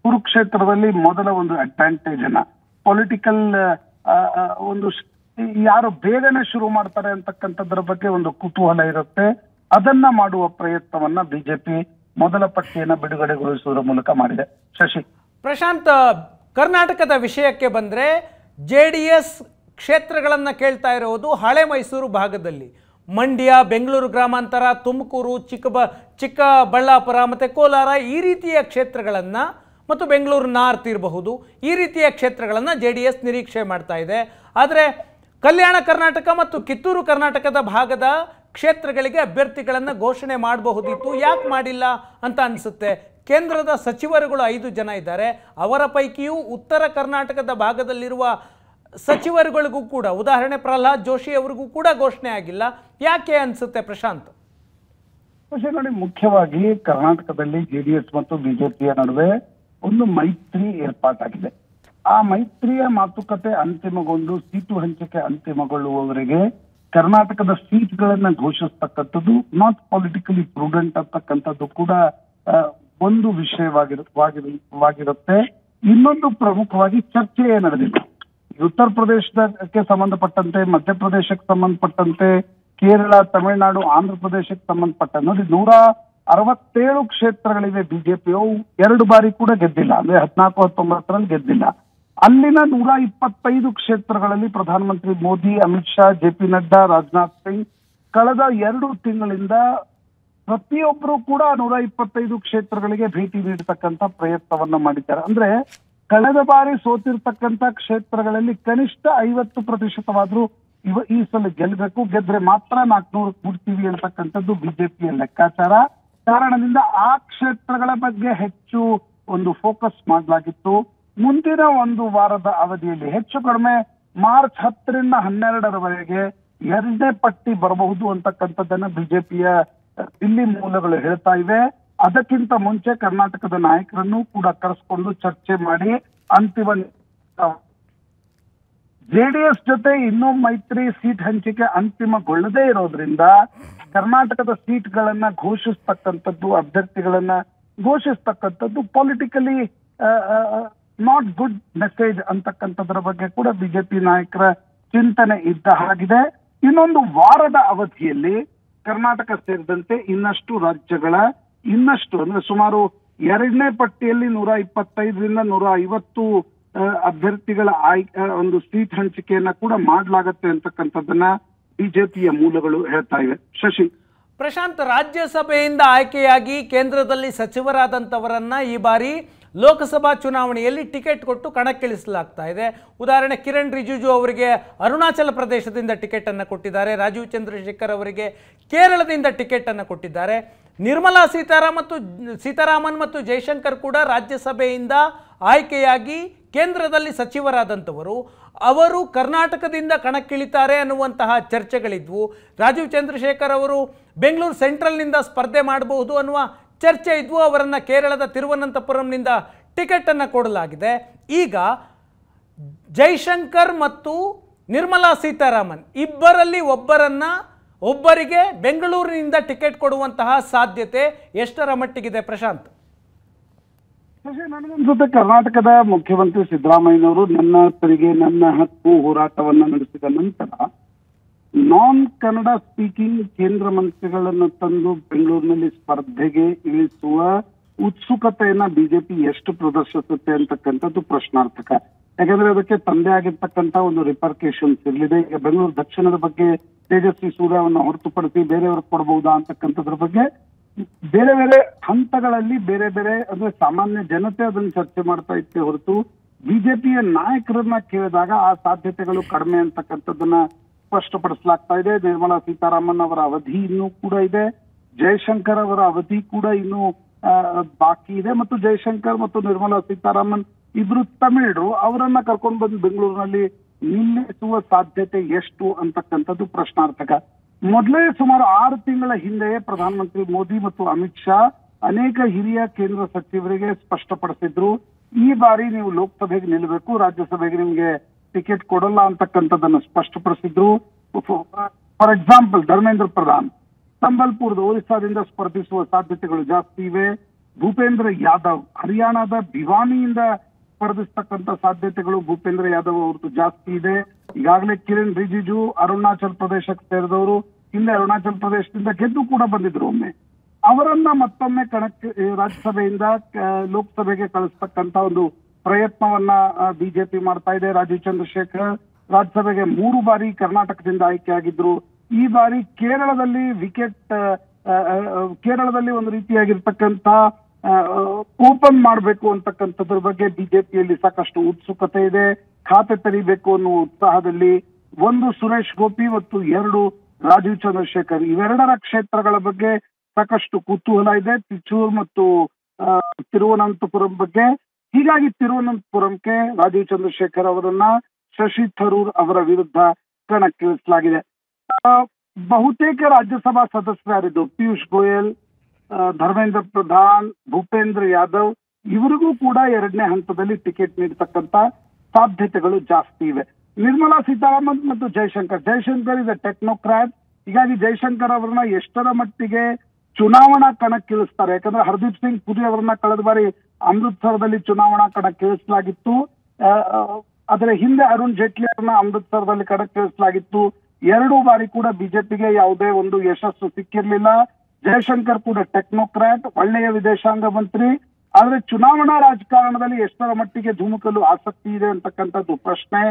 [SPEAKER 4] ಕುರುಕ್ಷೇತ್ರದಲ್ಲಿ ಮೊದಲ ಒಂದು ಅಡ್ವಾಂಟೇಜ್ ಅನ್ನ ಪೊಲಿಟಿಕಲ್ ಒಂದು ಯಾರು ಬೇಗನೆ ಶುರು ಮಾಡ್ತಾರೆ ಅಂತಕ್ಕಂಥದ್ರ ಬಗ್ಗೆ ಒಂದು ಕುತೂಹಲ ಇರುತ್ತೆ. ಅದನ್ನ ಮಾಡುವ ಪ್ರಯತ್ನವನ್ನ ಬಿಜೆಪಿ ಮೊದಲ ಪಟ್ಟಿಯನ್ನ ಬಿಡುಗಡೆಗೊಳಿಸುವುದರ ಮೂಲಕ ಮಾಡಿದೆ. ಶಶಿ.
[SPEAKER 1] ಪ್ರಶಾಂತ್, ಕರ್ನಾಟಕದ ವಿಷಯಕ್ಕೆ ಬಂದ್ರೆ ಜೆಡಿಎಸ್ ಕ್ಷೇತ್ರಗಳನ್ನು ಕೇಳ್ತಾ ಇರೋದು ಹಳೆ ಮೈಸೂರು ಭಾಗದಲ್ಲಿ. ಮಂಡ್ಯ, ಬೆಂಗಳೂರು ಗ್ರಾಮಾಂತರ, ತುಮಕೂರು, ಚಿಕ್ಕಬಳ್ಳಾಪುರ ಮತ್ತು ಕೋಲಾರ ಈ ರೀತಿಯ ಕ್ಷೇತ್ರಗಳನ್ನು ಮತ್ತು ಬೆಂಗಳೂರು ನಾರ್ತ್ ಇರಬಹುದು, ಈ ರೀತಿಯ ಕ್ಷೇತ್ರಗಳನ್ನು ಜೆ ಡಿ ಎಸ್ ನಿರೀಕ್ಷೆ ಮಾಡ್ತಾ ಇದೆ. ಆದರೆ ಕಲ್ಯಾಣ ಕರ್ನಾಟಕ ಮತ್ತು ಕಿತ್ತೂರು ಕರ್ನಾಟಕದ ಭಾಗದ ಕ್ಷೇತ್ರಗಳಿಗೆ ಅಭ್ಯರ್ಥಿಗಳನ್ನು ಘೋಷಣೆ ಮಾಡಬಹುದಿತ್ತು, ಯಾಕೆ ಮಾಡಿಲ್ಲ ಅಂತ ಅನಿಸುತ್ತೆ. ಕೇಂದ್ರದ ಸಚಿವರುಗಳು 5 ಜನ ಇದ್ದಾರೆ, ಅವರ ಪೈಕಿಯೂ ಉತ್ತರ ಕರ್ನಾಟಕದ ಭಾಗದಲ್ಲಿರುವ ಸಚಿವರುಗಳಿಗೂ ಕೂಡ, ಉದಾಹರಣೆ ಪ್ರಹ್ಲಾದ್ ಜೋಶಿ ಅವರಿಗೂ ಕೂಡ ಘೋಷಣೆ ಆಗಿಲ್ಲ, ಯಾಕೆ ಅನಿಸುತ್ತೆ ಪ್ರಶಾಂತ್?
[SPEAKER 4] ನೋಡಿ, ಮುಖ್ಯವಾಗಿ ಕರ್ನಾಟಕದಲ್ಲಿ ಜೆಡಿಎಸ್ ಮತ್ತು ಬಿಜೆಪಿಯ ನಡುವೆ ಒಂದು ಮೈತ್ರಿ ಏರ್ಪಾಟಾಗಿದೆ. ಆ ಮೈತ್ರಿಯ ಮಾತುಕತೆ ಅಂತಿಮಗೊಂಡು ಸೀಟು ಹಂಚಿಕೆ ಅಂತಿಮಗೊಳ್ಳುವವರೆಗೆ ಕರ್ನಾಟಕದ ಸೀಟ್ಗಳನ್ನ ಘೋಷಿಸ್ತಕ್ಕಂಥದ್ದು ನಾಟ್ ಪೊಲಿಟಿಕಲಿ ಪ್ರೂಡೆಂಟ್ ಅಂತಕ್ಕಂಥದ್ದು ಕೂಡ ಒಂದು ವಿಷಯವಾಗಿರುತ್ತೆ. ಇನ್ನೊಂದು ಪ್ರಮುಖವಾಗಿ ಚರ್ಚೆ ನಡೆದಿದೆ. ಉತ್ತರ ಪ್ರದೇಶಕ್ಕೆ ಸಂಬಂಧಪಟ್ಟಂತೆ, ಮಧ್ಯಪ್ರದೇಶಕ್ಕೆ ಸಂಬಂಧಪಟ್ಟಂತೆ, ಕೇರಳ, ತಮಿಳುನಾಡು, ಆಂಧ್ರ ಪ್ರದೇಶಕ್ಕೆ ಸಂಬಂಧಪಟ್ಟಂತೆ ನೋಡಿ 167 ಕ್ಷೇತ್ರಗಳಿವೆ. ಬಿಜೆಪಿಯು 2 ಬಾರಿ ಕೂಡ ಗೆದ್ದಿಲ್ಲ, ಅಂದ್ರೆ 14-19ರಲ್ಲಿ ಗೆದ್ದಿಲ್ಲ. ಅಲ್ಲಿನ 125 ಕ್ಷೇತ್ರಗಳಲ್ಲಿ ಪ್ರಧಾನಮಂತ್ರಿ ಮೋದಿ, ಅಮಿತ್ ಶಾ, ಜೆ.ಪಿ. ನಡ್ಡಾ, ರಾಜನಾಥ್ ಸಿಂಗ್ ಕಳೆದ 2 ತಿಂಗಳಿಂದ ಪ್ರತಿಯೊಬ್ಬರು ಕೂಡ 125 ಕ್ಷೇತ್ರಗಳಿಗೆ ಭೇಟಿ ನೀಡತಕ್ಕಂತ ಪ್ರಯತ್ನವನ್ನ ಮಾಡಿದ್ದಾರೆ. ಅಂದ್ರೆ ಕಳೆದ ಬಾರಿ ಸೋತಿರ್ತಕ್ಕಂತ ಕ್ಷೇತ್ರಗಳಲ್ಲಿ ಕನಿಷ್ಠ 50%ವಾದ್ರೂ ಈ ಸಲ ಗೆಲ್ಲಬೇಕು, ಗೆದ್ರೆ ಮಾತ್ರ 400 ಕೂಡ್ತೀವಿ ಅಂತಕ್ಕಂಥದ್ದು ಬಿಜೆಪಿಯ ಲೆಕ್ಕಾಚಾರ. ಕಾರಣದಿಂದ ಆ ಕ್ಷೇತ್ರಗಳ ಬಗ್ಗೆ ಹೆಚ್ಚು ಒಂದು ಫೋಕಸ್ ಮಾಡಲಾಗಿತ್ತು. ಮುಂದಿನ 1 ವಾರದ ಅವಧಿಯಲ್ಲಿ ಹೆಚ್ಚು ಕಡಿಮೆ ಮಾರ್ಚ್ 10ರಿಂದ 12ರವರೆಗೆ 2ನೇ ಪಟ್ಟಿ ಬರಬಹುದು ಅಂತಕ್ಕಂಥದ್ದನ್ನ ಬಿಜೆಪಿಯ ದಿಲ್ಲಿ ಮೂಲಗಳು ಹೇಳ್ತಾ ಇವೆ. ಅದಕ್ಕಿಂತ ಮುಂಚೆ ಕರ್ನಾಟಕದ ನಾಯಕರನ್ನು ಕೂಡ ಕರೆಸ್ಕೊಂಡು ಚರ್ಚೆ ಮಾಡಿ ಅಂತಿಮ ಜೆಡಿಎಸ್ ಜೊತೆ ಇನ್ನೂ ಮೈತ್ರಿ ಸೀಟ್ ಹಂಚಿಕೆ ಅಂತಿಮಗೊಳ್ಳದೇ ಇರೋದ್ರಿಂದ ಕರ್ನಾಟಕದ ಸೀಟ್ಗಳನ್ನ ಘೋಷಿಸ್ತಕ್ಕಂಥದ್ದು, ಅಭ್ಯರ್ಥಿಗಳನ್ನ ಘೋಷಿಸ್ತಕ್ಕಂಥದ್ದು ಪೊಲಿಟಿಕಲಿ ನಾಟ್ ಗುಡ್ ಮೆಸೇಜ್ ಅಂತಕ್ಕಂಥದ್ರ ಬಗ್ಗೆ ಕೂಡ ಬಿಜೆಪಿ ನಾಯಕರ ಚಿಂತನೆ ಇದ್ದ ಹಾಗಿದೆ. ಇನ್ನೊಂದು ವಾರದ ಅವಧಿಯಲ್ಲಿ ಕರ್ನಾಟಕ ಸೇರಿದಂತೆ ಇನ್ನಷ್ಟು ರಾಜ್ಯಗಳ ಅಂದ್ರೆ ಸುಮಾರು 2ನೇ ಪಟ್ಟಿಯಲ್ಲಿ 125ರಿಂದ 150 ಅಭ್ಯರ್ಥಿಗಳ ಒಂದು ಸೀಟ್ ಹಂಚಿಕೆಯನ್ನ ಕೂಡ ಮಾಡಲಾಗತ್ತೆ ಅಂತಕ್ಕಂಥದ್ದನ್ನ ಬಿಜೆಪಿಯ ಮೂಲಗಳು ಹೇಳ್ತಾ ಇವೆ. ಶಶಿ.
[SPEAKER 1] ಪ್ರಶಾಂತ್, ರಾಜ್ಯಸಭೆಯಿಂದ ಆಯ್ಕೆಯಾಗಿ ಕೇಂದ್ರದಲ್ಲಿ ಸಚಿವರಾದಂಥವರನ್ನ ಈ ಬಾರಿ ಲೋಕಸಭಾ ಚುನಾವಣೆಯಲ್ಲಿ ಟಿಕೆಟ್ ಕೊಟ್ಟು ಕಣಕ್ಕಿಳಿಸಲಾಗ್ತಾ ಇದೆ. ಉದಾಹರಣೆ ಕಿರಣ್ ರಿಜಿಜು ಅವರಿಗೆ ಅರುಣಾಚಲ ಪ್ರದೇಶದಿಂದ ಟಿಕೆಟ್ ಅನ್ನು ಕೊಟ್ಟಿದ್ದಾರೆ, ರಾಜೀವ್ ಚಂದ್ರಶೇಖರ್ ಅವರಿಗೆ ಕೇರಳದಿಂದ ಟಿಕೆಟ್ ಅನ್ನು ಕೊಟ್ಟಿದ್ದಾರೆ. ನಿರ್ಮಲಾ ಸೀತಾರಾಮನ್ ಮತ್ತು ಜೈಶಂಕರ್ ಕೂಡ ರಾಜ್ಯಸಭೆಯಿಂದ ಆಯ್ಕೆಯಾಗಿ ಕೇಂದ್ರದಲ್ಲಿ ಸಚಿವರಾದಂಥವರು, ಅವರು ಕರ್ನಾಟಕದಿಂದ ಕಣಕ್ಕಿಳಿತಾರೆ ಅನ್ನುವಂತಹ ಚರ್ಚೆಗಳಿದ್ವು. ರಾಜೀವ್ ಚಂದ್ರಶೇಖರ್ ಅವರು ಬೆಂಗಳೂರು ಸೆಂಟ್ರಲ್ನಿಂದ ಸ್ಪರ್ಧೆ ಮಾಡಬಹುದು ಅನ್ನುವ ಚರ್ಚೆ ಇದ್ವು. ಅವರನ್ನು ಕೇರಳದ ತಿರುವನಂತಪುರಂನಿಂದ ಟಿಕೆಟ್ ಅನ್ನು ಕೊಡಲಾಗಿದೆ. ಈಗ ಜೈಶಂಕರ್ ಮತ್ತು ನಿರ್ಮಲಾ ಸೀತಾರಾಮನ್ ಇಬ್ಬರಲ್ಲಿ ಒಬ್ಬರಿಗೆ ಬೆಂಗಳೂರಿನಿಂದ ಟಿಕೆಟ್ ಕೊಡುವಂತಹ ಸಾಧ್ಯತೆ ಎಷ್ಟರ ಮಟ್ಟಿಗಿದೆ ಪ್ರಶಾಂತ್?
[SPEAKER 4] ನನಗನ್ಸುತ್ತೆ ಕರ್ನಾಟಕದ ಮುಖ್ಯಮಂತ್ರಿ ಸಿದ್ದರಾಮಯ್ಯನವರು ನನ್ನ ತೆರಿಗೆ ನನ್ನ ಹಕ್ಕು ಹೋರಾಟವನ್ನ ನಡೆಸಿದ ನಂತರ ನಾನ್ ಕನ್ನಡ ಸ್ಪೀಕಿಂಗ್ ಕೇಂದ್ರ ಮಂತ್ರಿಗಳನ್ನು ತಂದು ಬೆಂಗಳೂರಿನಲ್ಲಿ ಸ್ಪರ್ಧೆಗೆ ಇಳಿಸುವ ಉತ್ಸುಕತೆಯನ್ನ ಬಿಜೆಪಿ ಎಷ್ಟು ಪ್ರದರ್ಶಿಸುತ್ತೆ ಅಂತಕ್ಕಂಥದ್ದು ಪ್ರಶ್ನಾರ್ಥಕ. ಯಾಕಂದ್ರೆ ಅದಕ್ಕೆ ತಂದೆ ಆಗಿರ್ತಕ್ಕಂಥ ಒಂದು ರಿಪರ್ಕೇಶನ್ಸ್ ಇರಲಿದೆ. ಈಗ ಬೆಂಗಳೂರು ದಕ್ಷಿಣದ ಬಗ್ಗೆ ತೇಜಸ್ವಿ ಸೂರ್ಯವನ್ನು ಹೊರತುಪಡಿಸಿ ಬೇರೆಯವ್ರಿಗೆ ಕೊಡಬಹುದಾ ಅಂತಕ್ಕಂಥದ್ರ ಬಗ್ಗೆ ಬೇರೆ ಬೇರೆ ಹಂತಗಳಲ್ಲಿ ಬೇರೆ ಬೇರೆ ಅಂದ್ರೆ ಸಾಮಾನ್ಯ ಜನತೆ ಅದನ್ನು ಚರ್ಚೆ ಮಾಡ್ತಾ ಇತ್ತೆ ಹೊರತು ಬಿಜೆಪಿಯ ನಾಯಕರನ್ನ ಕೇಳಿದಾಗ ಆ ಸಾಧ್ಯತೆಗಳು ಕಡಿಮೆ ಅಂತಕ್ಕಂಥದ್ದನ್ನ ಸ್ಪಷ್ಟಪಡಿಸಲಾಗ್ತಾ ಇದೆ. ನಿರ್ಮಲಾ ಸೀತಾರಾಮನ್ ಅವರ ಅವಧಿ ಇನ್ನೂ ಕೂಡ ಇದೆ, ಜಯಶಂಕರ್ ಅವರ ಅವಧಿ ಕೂಡ ಇನ್ನೂ ಬಾಕಿ ಇದೆ. ಮತ್ತು ಜಯಶಂಕರ್ ಮತ್ತು ನಿರ್ಮಲಾ ಸೀತಾರಾಮನ್ ಇಬ್ರು ತಮಿಳರು, ಅವರನ್ನ ಕರ್ಕೊಂಡು ಬಂದು ಬೆಂಗಳೂರಿನಲ್ಲಿ ನಿಲ್ಲಿಸುವ ಸಾಧ್ಯತೆ ಎಷ್ಟು ಅಂತಕ್ಕಂಥದ್ದು ಪ್ರಶ್ನಾರ್ಥಕ. ಮೊದಲೇ ಸುಮಾರು 6 ತಿಂಗಳ ಹಿಂದೆಯೇ ಪ್ರಧಾನಮಂತ್ರಿ ಮೋದಿ ಮತ್ತು ಅಮಿತ್ ಶಾ ಅನೇಕ ಹಿರಿಯ ಕೇಂದ್ರ ಸಚಿವರಿಗೆ ಸ್ಪಷ್ಟಪಡಿಸಿದ್ರು, ಈ ಬಾರಿ ನೀವು ಲೋಕಸಭೆಗೆ ನಿಲ್ಲಬೇಕು, ರಾಜ್ಯಸಭೆಗೆ ನಿಮ್ಗೆ ಟಿಕೆಟ್ ಕೊಡಲ್ಲ ಅಂತಕ್ಕಂಥದ್ದನ್ನು ಸ್ಪಷ್ಟಪಡಿಸಿದ್ರು. ಫಾರ್ ಎಕ್ಸಾಂಪಲ್ ಧರ್ಮೇಂದ್ರ ಪ್ರಧಾನ್ ಸಂಬಲ್ಪುರದ ಒರಿಸ್ಸಾದಿಂದ ಸ್ಪರ್ಧಿಸುವ ಸಾಧ್ಯತೆಗಳು ಜಾಸ್ತಿ ಇವೆ. ಭೂಪೇಂದ್ರ ಯಾದವ್ ಹರಿಯಾಣದ ಭಿವಾನಿಯಿಂದ ಸ್ಪರ್ಧಿಸ್ತಕ್ಕಂಥ ಸಾಧ್ಯತೆಗಳು ಭೂಪೇಂದ್ರ ಯಾದವ್ ಅವ್ರದ್ದು ಜಾಸ್ತಿ ಇದೆ. ಈಗಾಗಲೇ ಕಿರಣ್ ರಿಜಿಜು ಅರುಣಾಚಲ್ ಪ್ರದೇಶಕ್ಕೆ ಸೇರಿದವರು, ಹಿಂದೆ ಅರುಣಾಚಲ್ ಪ್ರದೇಶದಿಂದ ಗೆದ್ದು ಕೂಡ ಬಂದಿದ್ರು. ಒಮ್ಮೆ ಅವರನ್ನ ಮತ್ತೊಮ್ಮೆ ರಾಜ್ಯಸಭೆಯಿಂದ ಲೋಕಸಭೆಗೆ ಕಳಿಸ್ತಕ್ಕಂಥ ಒಂದು ಪ್ರಯತ್ನವನ್ನ ಬಿಜೆಪಿ ಮಾಡ್ತಾ ಇದೆ. ರಾಜೀವ್ ಚಂದ್ರಶೇಖರ್ ರಾಜ್ಯಸಭೆಗೆ 3 ಬಾರಿ ಕರ್ನಾಟಕದಿಂದ ಆಯ್ಕೆಯಾಗಿದ್ರು. ಈ ಬಾರಿ ಕೇರಳದಲ್ಲಿ ಒಂದು ರೀತಿಯಾಗಿರ್ತಕ್ಕಂಥ ಓಪನ್ ಮಾಡಬೇಕು ಅಂತಕ್ಕಂಥದ್ರ ಬಗ್ಗೆ ಬಿಜೆಪಿಯಲ್ಲಿ ಸಾಕಷ್ಟು ಉತ್ಸುಕತೆ ಇದೆ. ಖಾತೆ ತೆರೀಬೇಕು ಅನ್ನುವ ಉತ್ಸಾಹದಲ್ಲಿ ಒಂದು ಸುರೇಶ್ ಗೋಪಿ ಮತ್ತು 2 ರಾಜೀವ್ ಚಂದ್ರಶೇಖರ್. ಇವೆರಡರ ಕ್ಷೇತ್ರಗಳ ಬಗ್ಗೆ ಸಾಕಷ್ಟು ಕುತೂಹಲ ಇದೆ, ತಿಚೂರ್ ಮತ್ತು ತಿರುವನಂತಪುರಂ ಬಗ್ಗೆ. ಹೀಗಾಗಿ ತಿರುವನಂತಪುರಂಗೆ ರಾಜೀವ್ ಚಂದ್ರಶೇಖರ್ ಅವರನ್ನ ಶಶಿ ಥರೂರ್ ಅವರ ವಿರುದ್ಧ ಕಣಕ್ಕಿಳಿಸಲಾಗಿದೆ. ಬಹುತೇಕ ರಾಜ್ಯಸಭಾ ಸದಸ್ಯರಿದ್ದು ಪಿಯೂಷ್ ಗೋಯಲ್, ಧರ್ಮೇಂದ್ರ ಪ್ರಧಾನ್, ಭೂಪೇಂದ್ರ ಯಾದವ್ ಇವರಿಗೂ ಕೂಡ 2ನೇ ಹಂತದಲ್ಲಿ ಟಿಕೆಟ್ ನೀಡತಕ್ಕಂತ ಸಾಧ್ಯತೆಗಳು ಜಾಸ್ತಿ ಇವೆ. ನಿರ್ಮಲಾ ಸೀತಾರಾಮನ್ ಮತ್ತು ಜೈಶಂಕರ್ ಇಸ್ ಎ ಟೆಕ್ನೋಕ್ರಾಟ್. ಹೀಗಾಗಿ ಜೈಶಂಕರ್ ಅವರನ್ನ ಎಷ್ಟರ ಮಟ್ಟಿಗೆ ಚುನಾವಣಾ ಕಣಕ್ಕಿಳಿಸ್ತಾರೆ, ಯಾಕಂದ್ರೆ ಹರ್ದೀಪ್ ಸಿಂಗ್ ಪುರಿ ಅವರನ್ನ ಕಳೆದ ಬಾರಿ ಅಮೃತ್ಸರದಲ್ಲಿ ಚುನಾವಣಾ ಕಣಕ್ಕಿಳಿಸಲಾಗಿತ್ತು. ಅದರ ಹಿಂದೆ ಅರುಣ್ ಜೇಟ್ಲಿ ಅವರನ್ನ ಅಮೃತ್ಸರದಲ್ಲಿ ಕಣಕ್ಕಿಳಿಸಲಾಗಿತ್ತು. 2 ಬಾರಿ ಕೂಡ ಬಿಜೆಪಿಗೆ ಯಾವುದೇ ಒಂದು ಯಶಸ್ಸು ಸಿಕ್ಕಿರ್ಲಿಲ್ಲ. ಜಯಶಂಕರ್ ಕೂಡ ಟೆಕ್ನೋಕ್ರಾಟ್, ಒಳ್ಳೆಯ ವಿದೇಶಾಂಗ ಮಂತ್ರಿ. ಆದ್ರೆ ಚುನಾವಣಾ ರಾಜಕಾರಣದಲ್ಲಿ ಎಷ್ಟರ ಮಟ್ಟಿಗೆ ಧುಮುಕಲು ಆಸಕ್ತಿ ಇದೆ ಅಂತಕ್ಕಂಥದ್ದು ಪ್ರಶ್ನೆ.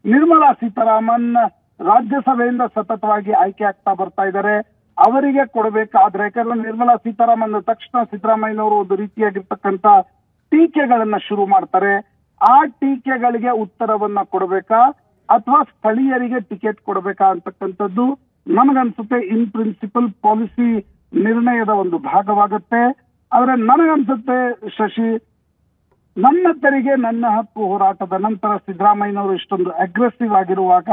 [SPEAKER 4] ನಿರ್ಮಲಾ ಸೀತಾರಾಮನ್ ರಾಜ್ಯಸಭೆಯಿಂದ ಸತತವಾಗಿ ಆಯ್ಕೆ ಆಗ್ತಾ ಬರ್ತಾ ಇದ್ದಾರೆ. ಅವರಿಗೆ ಕೊಡಬೇಕಾದ್ರೆ, ಯಾಕಂದ್ರೆ ನಿರ್ಮಲಾ ಸೀತಾರಾಮನ್ ತಕ್ಷಣ ಸಿದ್ದರಾಮಯ್ಯನವರು ಒಂದು ರೀತಿಯಾಗಿರ್ತಕ್ಕಂಥ ಟೀಕೆಗಳನ್ನ ಶುರು ಮಾಡ್ತಾರೆ. ಆ ಟೀಕೆಗಳಿಗೆ ಉತ್ತರವನ್ನ ಕೊಡಬೇಕಾ ಅಥವಾ ಸ್ಥಳೀಯರಿಗೆ ಟಿಕೆಟ್ ಕೊಡಬೇಕಾ ಅಂತಕ್ಕಂಥದ್ದು ನನಗನ್ಸುತ್ತೆ ಇನ್ ಪ್ರಿನ್ಸಿಪಲ್ ಪಾಲಿಸಿ ನಿರ್ಣಯದ ಒಂದು ಭಾಗವಾಗುತ್ತೆ. ಆದ್ರೆ ನನಗನ್ಸುತ್ತೆ ಶಶಿ, ನನ್ನ ತೆರಿಗೆ ನನ್ನ ಹಕ್ಕು ಹೋರಾಟದ ನಂತರ ಸಿದ್ದರಾಮಯ್ಯನವರು ಇಷ್ಟೊಂದು ಅಗ್ರೆಸಿವ್ ಆಗಿರುವಾಗ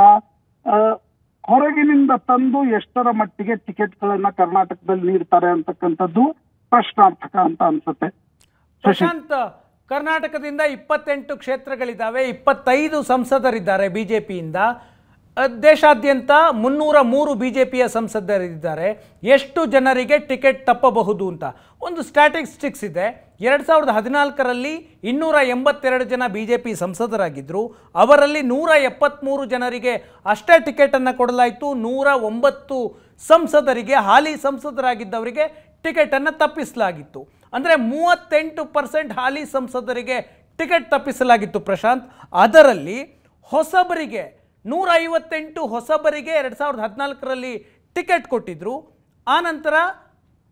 [SPEAKER 4] ಹೊರಗಿನಿಂದ ತಂದು ಎಷ್ಟರ ಮಟ್ಟಿಗೆ ಟಿಕೆಟ್ಗಳನ್ನ ಕರ್ನಾಟಕದಲ್ಲಿ ನೀಡ್ತಾರೆ ಅಂತಕ್ಕಂಥದ್ದು ಪ್ರಶ್ನಾರ್ಥಕ ಅಂತ ಅನ್ಸುತ್ತೆ.
[SPEAKER 1] ಪ್ರಶಾಂತ್, ಕರ್ನಾಟಕದಿಂದ 28 ಕ್ಷೇತ್ರಗಳಿದ್ದಾವೆ, 25 ಸಂಸದರಿದ್ದಾರೆ ಬಿಜೆಪಿಯಿಂದ. ದೇಶಾದ್ಯಂತ 303 ಬಿಜೆಪಿಯ ಸಂಸದರಿದ್ದಾರೆ. ಎಷ್ಟು ಜನರಿಗೆ ಟಿಕೆಟ್ ತಪ್ಪಬಹುದು ಅಂತ ಒಂದು ಸ್ಟ್ಯಾಟಿಸ್ಟಿಕ್ಸ್ ಇದೆ. 2014ರಲ್ಲಿ 282 ಜನ ಬಿಜೆಪಿ ಸಂಸದರಾಗಿದ್ದರು. ಅವರಲ್ಲಿ 173 ಜನರಿಗೆ ಅಷ್ಟೇ ಟಿಕೆಟನ್ನು ಕೊಡಲಾಯಿತು. 109 ಸಂಸದರಿಗೆ, ಹಾಲಿ ಸಂಸದರಾಗಿದ್ದವರಿಗೆ ಟಿಕೆಟನ್ನು ತಪ್ಪಿಸಲಾಗಿತ್ತು. ಅಂದರೆ 38% ಹಾಲಿ ಸಂಸದರಿಗೆ ಟಿಕೆಟ್ ತಪ್ಪಿಸಲಾಗಿತ್ತು ಪ್ರಶಾಂತ್. ಅದರಲ್ಲಿ ಹೊಸಬರಿಗೆ 158 ಹೊಸಬರಿಗೆ 2014ರಲ್ಲಿ ಟಿಕೆಟ್ ಕೊಟ್ಟಿದ್ರು. ಆನಂತರ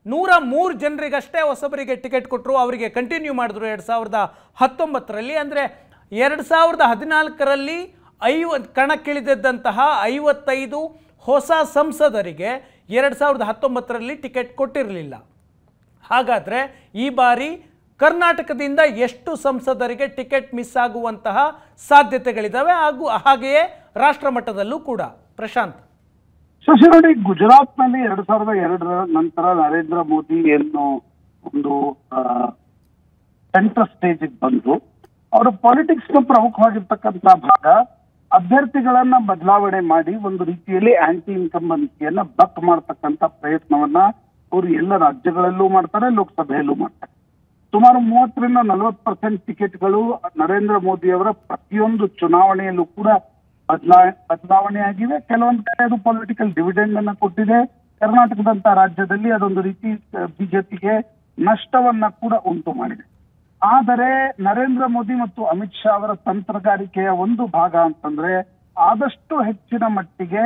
[SPEAKER 1] 103 ಜನರಿಗಷ್ಟೇ ಹೊಸಬರಿಗೆ ಟಿಕೆಟ್ ಕೊಟ್ಟರು, ಅವರಿಗೆ ಕಂಟಿನ್ಯೂ ಮಾಡಿದ್ರು 2019ರಲ್ಲಿ. ಅಂದರೆ 2014ರಲ್ಲಿ ಕಣಕ್ಕಿಳಿದಿದ್ದಂತಹ 55 ಹೊಸ ಸಂಸದರಿಗೆ 2019ರಲ್ಲಿ ಟಿಕೆಟ್ ಕೊಟ್ಟಿರಲಿಲ್ಲ. ಹಾಗಾದರೆ ಈ ಬಾರಿ ಕರ್ನಾಟಕದಿಂದ ಎಷ್ಟು ಸಂಸದರಿಗೆ ಟಿಕೆಟ್ ಮಿಸ್ ಆಗುವಂತಹ ಸಾಧ್ಯತೆಗಳಿದ್ದಾವೆ, ಹಾಗೆಯೇ ರಾಷ್ಟ್ರ ಮಟ್ಟದಲ್ಲೂ ಕೂಡ ಪ್ರಶಾಂತ್?
[SPEAKER 4] ಶಶಿ ನೋಡಿ, ಗುಜರಾತ್ನಲ್ಲಿ 2002ರ ನಂತರ ನರೇಂದ್ರ ಮೋದಿ ಏನು ಒಂದು ಸೆಂಟರ್ ಸ್ಟೇಜ್ ಬಂದ್ರು, ಅವರ ಪಾಲಿಟಿಕ್ಸ್ ನ ಪ್ರಮುಖವಾಗಿರ್ತಕ್ಕಂಥ ಭಾಗ ಅಭ್ಯರ್ಥಿಗಳನ್ನ ಬದಲಾವಣೆ ಮಾಡಿ ಒಂದು ರೀತಿಯಲ್ಲಿ ಆಂಟಿ ಇನ್ಕಂಬನ್ಸಿಯನ್ನ ಬಕ್ ಮಾಡತಕ್ಕಂಥ ಪ್ರಯತ್ನವನ್ನ ಅವರು ಎಲ್ಲ ರಾಜ್ಯಗಳಲ್ಲೂ ಮಾಡ್ತಾರೆ, ಲೋಕಸಭೆಯಲ್ಲೂ ಮಾಡ್ತಾರೆ. ಸುಮಾರು 30ರಿಂದ 40% ಟಿಕೆಟ್ಗಳು ನರೇಂದ್ರ ಮೋದಿ ಅವರ ಪ್ರತಿಯೊಂದು ಚುನಾವಣೆಯಲ್ಲೂ ಕೂಡ ಬದಲಾವಣೆ ಆಗಿವೆ. ಕೆಲವೊಂದು ಕಡೆ ಅದು ಪೊಲಿಟಿಕಲ್ ಡಿವಿಡೆಂಡ್ ಅನ್ನ ಕೊಟ್ಟಿದೆ. ಕರ್ನಾಟಕದಂತ ರಾಜ್ಯದಲ್ಲಿ ಅದೊಂದು ರೀತಿ ಬಿಜೆಪಿಗೆ ನಷ್ಟವನ್ನ ಕೂಡ ಉಂಟು ಮಾಡಿದೆ. ಆದರೆ ನರೇಂದ್ರ ಮೋದಿ ಮತ್ತು ಅಮಿತ್ ಶಾ ಅವರ ತಂತ್ರಗಾರಿಕೆಯ ಒಂದು ಭಾಗ ಅಂತಂದ್ರೆ ಆದಷ್ಟು ಹೆಚ್ಚಿನ ಮಟ್ಟಿಗೆ